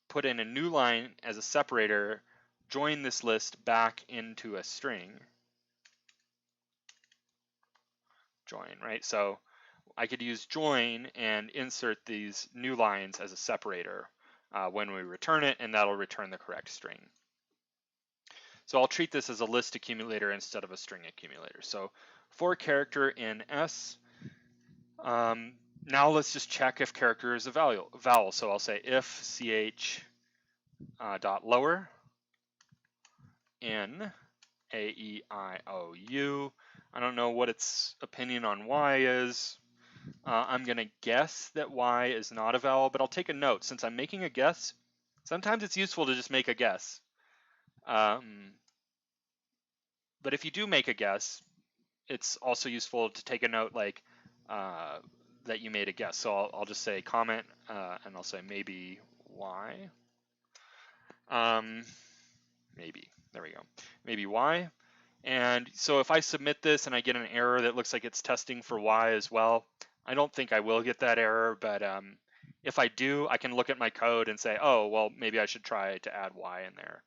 put in a new line as a separator, join this list back into a string. Join, right? So I could use join and insert these new lines as a separator when we return it, and that'll return the correct string. So I'll treat this as a list accumulator instead of a string accumulator. So for character in S, now let's just check if character is a vowel. So I'll say if ch dot lower in A-E-I-O-U. I don't know what its opinion on Y is. I'm going to guess that Y is not a vowel, but I'll take a note. Since I'm making a guess, sometimes it's useful to just make a guess. But if you do make a guess, it's also useful to take a note like that you made a guess. So I'll just say comment and I'll say maybe Y. Maybe, there we go. Maybe Y. And so if I submit this and I get an error that looks like it's testing for Y as well, I don't think I will get that error, but if I do, I can look at my code and say, oh, well, maybe I should try to add Y in there.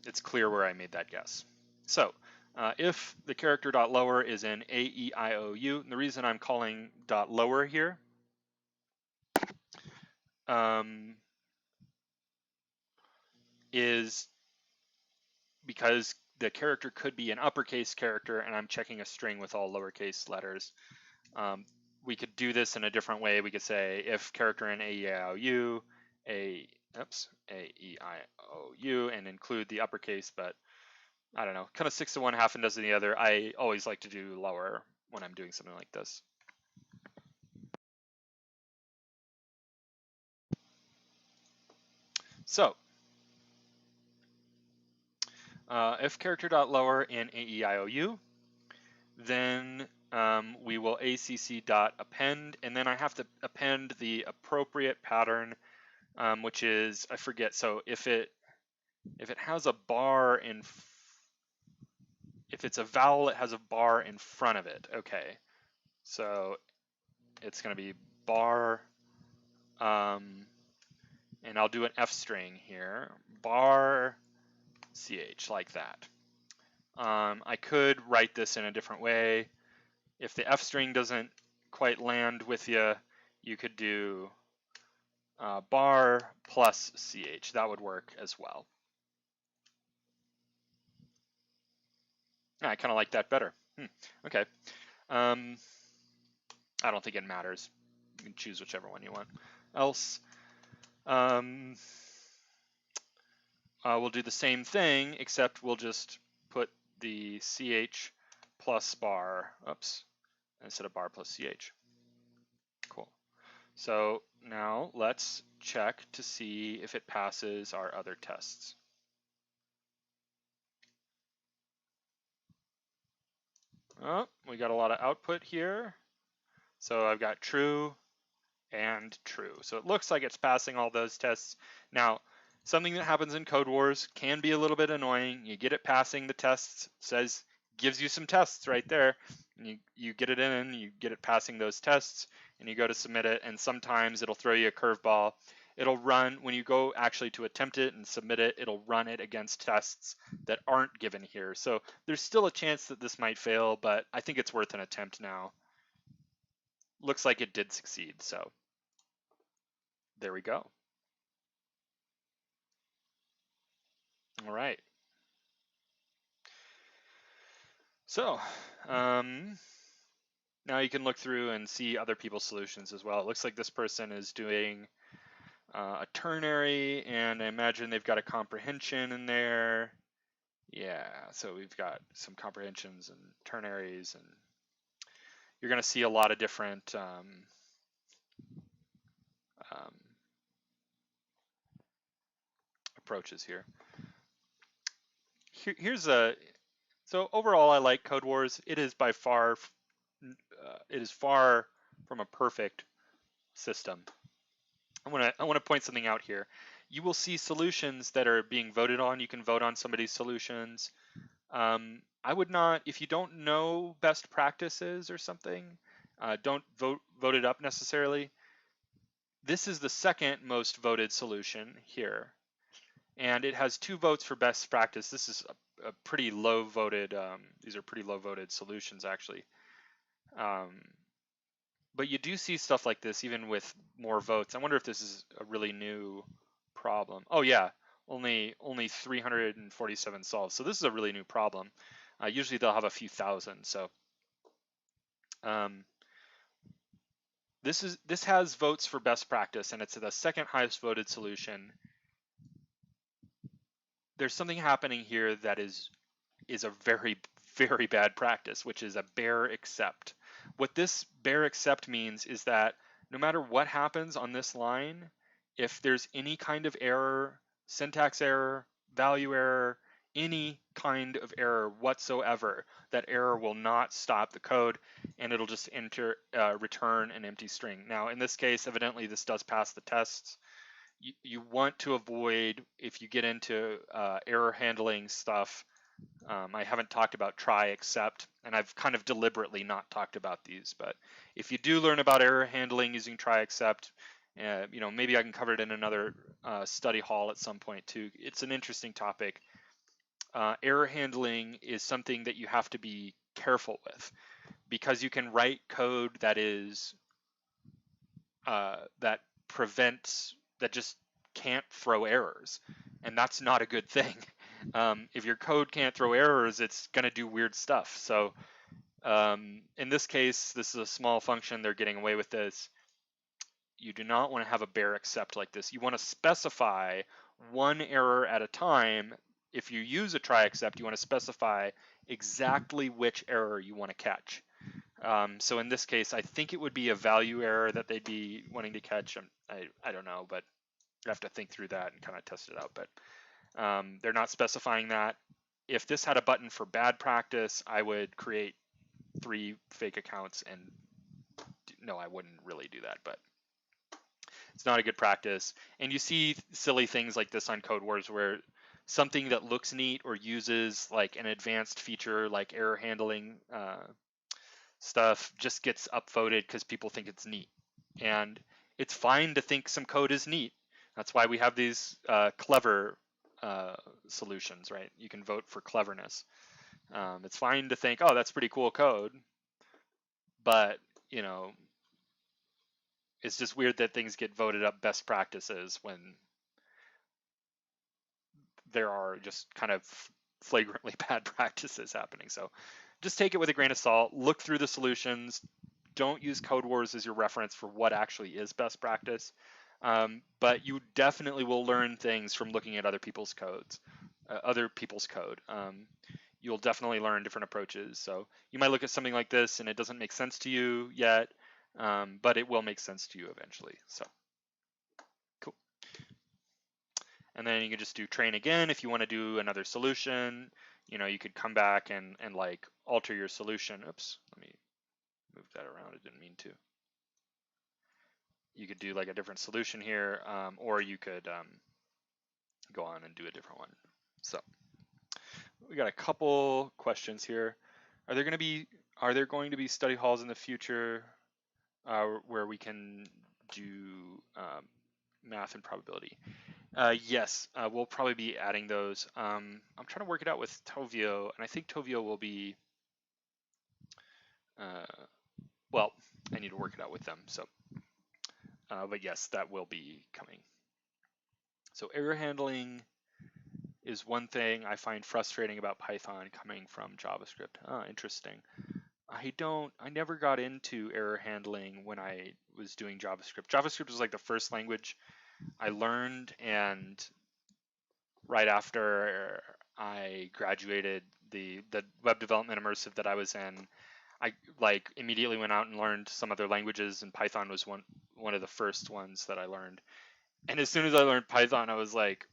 It's clear where I made that guess. So if the character dot lower is in A-E-I-O-U, and the reason I'm calling dot lower here is because the character could be an uppercase character and I'm checking a string with all lowercase letters. We could do this in a different way. We could say if character in A-E-I-O-U, A-E-I-O-U, and include the uppercase, but I don't know, kind of 6 to 1, half a dozen the other. I always like to do lower when I'm doing something like this. So if character dot lower in A-E-I-O-U, then we will ACC dot append, and then I have to append the appropriate pattern, which is, I forget. So if it has a bar in, if it's a vowel, it has a bar in front of it. Okay, so it's going to be bar, and I'll do an F string here, bar ch, like that. I could write this in a different way. If the F string doesn't quite land with you, you could do bar plus ch. That would work as well. I kind of like that better. Okay. I don't think it matters. You can choose whichever one you want. Else, we'll do the same thing, except we'll just put the ch plus bar, instead of bar plus ch. Cool. So now let's check to see if it passes our other tests. Oh, we got a lot of output here. So I've got true and true. So it looks like it's passing all those tests. Now, something that happens in Code Wars can be a little bit annoying. You get it passing the tests, gives you some tests right there. And you get it in, you get it passing those tests, and you go to submit it, and sometimes it'll throw you a curveball. It'll run, when you go actually to attempt it and submit it, it'll run it against tests that aren't given here. So there's still a chance that this might fail, but I think it's worth an attempt now. Looks like it did succeed, so there we go. All right. So now you can look through and see other people's solutions as well. It looks like this person is doing a ternary, and I imagine they've got a comprehension in there. Yeah, so we've got some comprehensions and ternaries, and you're going to see a lot of different approaches here. So overall, I like Code Wars. It is by far, it is far from a perfect system. I want to point something out here. You will see solutions that are being voted on. You can vote on somebody's solutions. I would not, if you don't know best practices or something, don't vote it up necessarily. This is the second most voted solution here, and it has 2 votes for best practice. This is a pretty low voted. These are pretty low voted solutions actually. But you do see stuff like this even with more votes. I wonder if this is a really new problem. Oh yeah, only 347 solved. So this is a really new problem. Usually they'll have a few thousand. So this has votes for best practice, and it's the second highest voted solution. There's something happening here that is a very, very bad practice, which is a bare except. What this bare except means is that no matter what happens on this line, if there's any kind of error, syntax error, value error, any kind of error whatsoever, that error will not stop the code, and it'll just return an empty string. Now, in this case, evidently this does pass the tests. You want to avoid, if you get into error handling stuff, I haven't talked about try except, and I've kind of deliberately not talked about these, but if you do learn about error handling using try except, maybe I can cover it in another study hall at some point too. It's an interesting topic. Error handling is something that you have to be careful with, because you can write code that is that just can't throw errors, and that's not a good thing. If your code can't throw errors, it's going to do weird stuff. So in this case, this is a small function. They're getting away with this. You do not want to have a bare except like this. You want to specify one error at a time. If you use a try except, you want to specify exactly which error you want to catch. So in this case, I think it would be a value error that they'd be wanting to catch. I don't know, but I have to think through that and kind of test it out. But they're not specifying that. If this had a button for bad practice, I would create 3 fake accounts, and no, I wouldn't really do that, but it's not a good practice. And you see silly things like this on Code Wars where something that looks neat or uses like an advanced feature like error handling stuff just gets upvoted because people think it's neat. And it's fine to think some code is neat. That's why we have these clever solutions, right? You can vote for cleverness. It's fine to think, oh, that's pretty cool code, but you know, it's just weird that things get voted up best practices when there are just kind of flagrantly bad practices happening. So just take it with a grain of salt, look through the solutions, don't use Code Wars as your reference for what actually is best practice. But you definitely will learn things from looking at other people's codes, you'll definitely learn different approaches. So you might look at something like this and it doesn't make sense to you yet, but it will make sense to you eventually. So cool. And then you can just do train again if you want to do another solution. You know, you could come back and like alter your solution. Oops, let me move that around. I didn't mean to. You could do like a different solution here, or you could go on and do a different one. So we got a couple questions here. Are there going to be study halls in the future where we can do math and probability? Yes, we'll probably be adding those. I'm trying to work it out with Tovio, and I think Tovio will be, well, I need to work it out with them. So, but yes, that will be coming. So error handling is one thing I find frustrating about Python coming from JavaScript. Interesting. I never got into error handling when I was doing JavaScript. JavaScript was like the first language I learned, and right after I graduated the web development immersive that I was in, I like immediately went out and learned some other languages, and Python was one of the first ones that I learned. And as soon as I learned Python, I was like,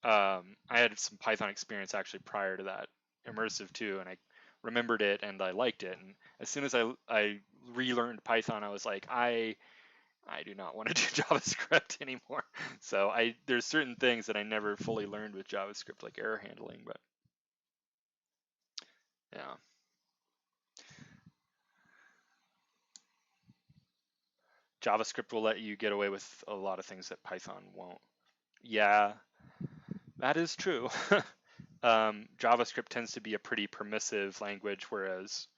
I had some Python experience actually prior to that immersive too, and I remembered it and I liked it. And as soon as I relearned Python, I was like, I do not want to do JavaScript anymore. So there's certain things that I never fully learned with JavaScript, like error handling, but yeah. JavaScript will let you get away with a lot of things that Python won't. Yeah, that is true. JavaScript tends to be a pretty permissive language, whereas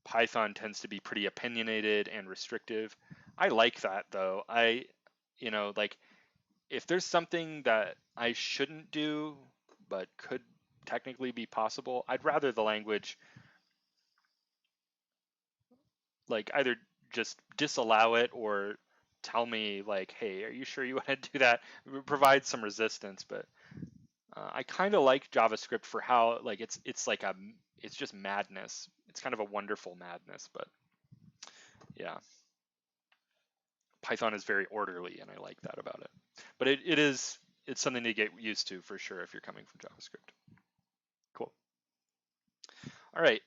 Python tends to be pretty opinionated and restrictive. I like that though. Like if there's something that I shouldn't do but could technically be possible, I'd rather the language like either just disallow it or tell me like, hey, are you sure you want to do that? Provide some resistance. But I kind of like JavaScript for how like it's just madness. It's kind of a wonderful madness, but yeah. Python is very orderly, and I like that about it. But it's something to get used to for sure if you're coming from JavaScript. Cool. All right.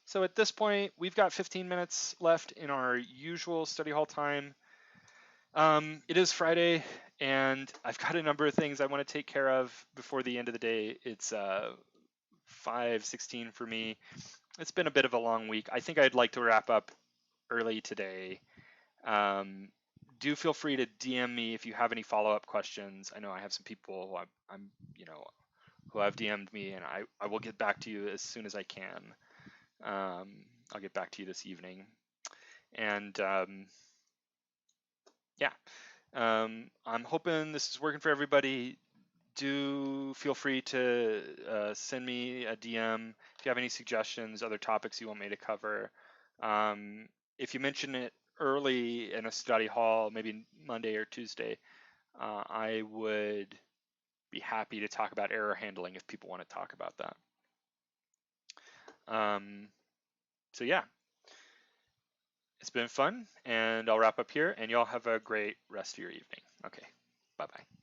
So at this point, we've got 15 minutes left in our usual study hall time. It is Friday, and I've got a number of things I want to take care of before the end of the day. It's 5:16 for me. It's been a bit of a long week. I think I'd like to wrap up early today. Do feel free to DM me if you have any follow-up questions. I know I have some people who have DM'd me, and I will get back to you as soon as I can. I'll get back to you this evening. And yeah, I'm hoping this is working for everybody. Do feel free to send me a DM if you have any suggestions, other topics you want me to cover. If you mention it early in a study hall, maybe Monday or Tuesday, I would be happy to talk about error handling if people want to talk about that. So yeah, it's been fun, and I'll wrap up here, and y'all have a great rest of your evening. Okay, bye-bye.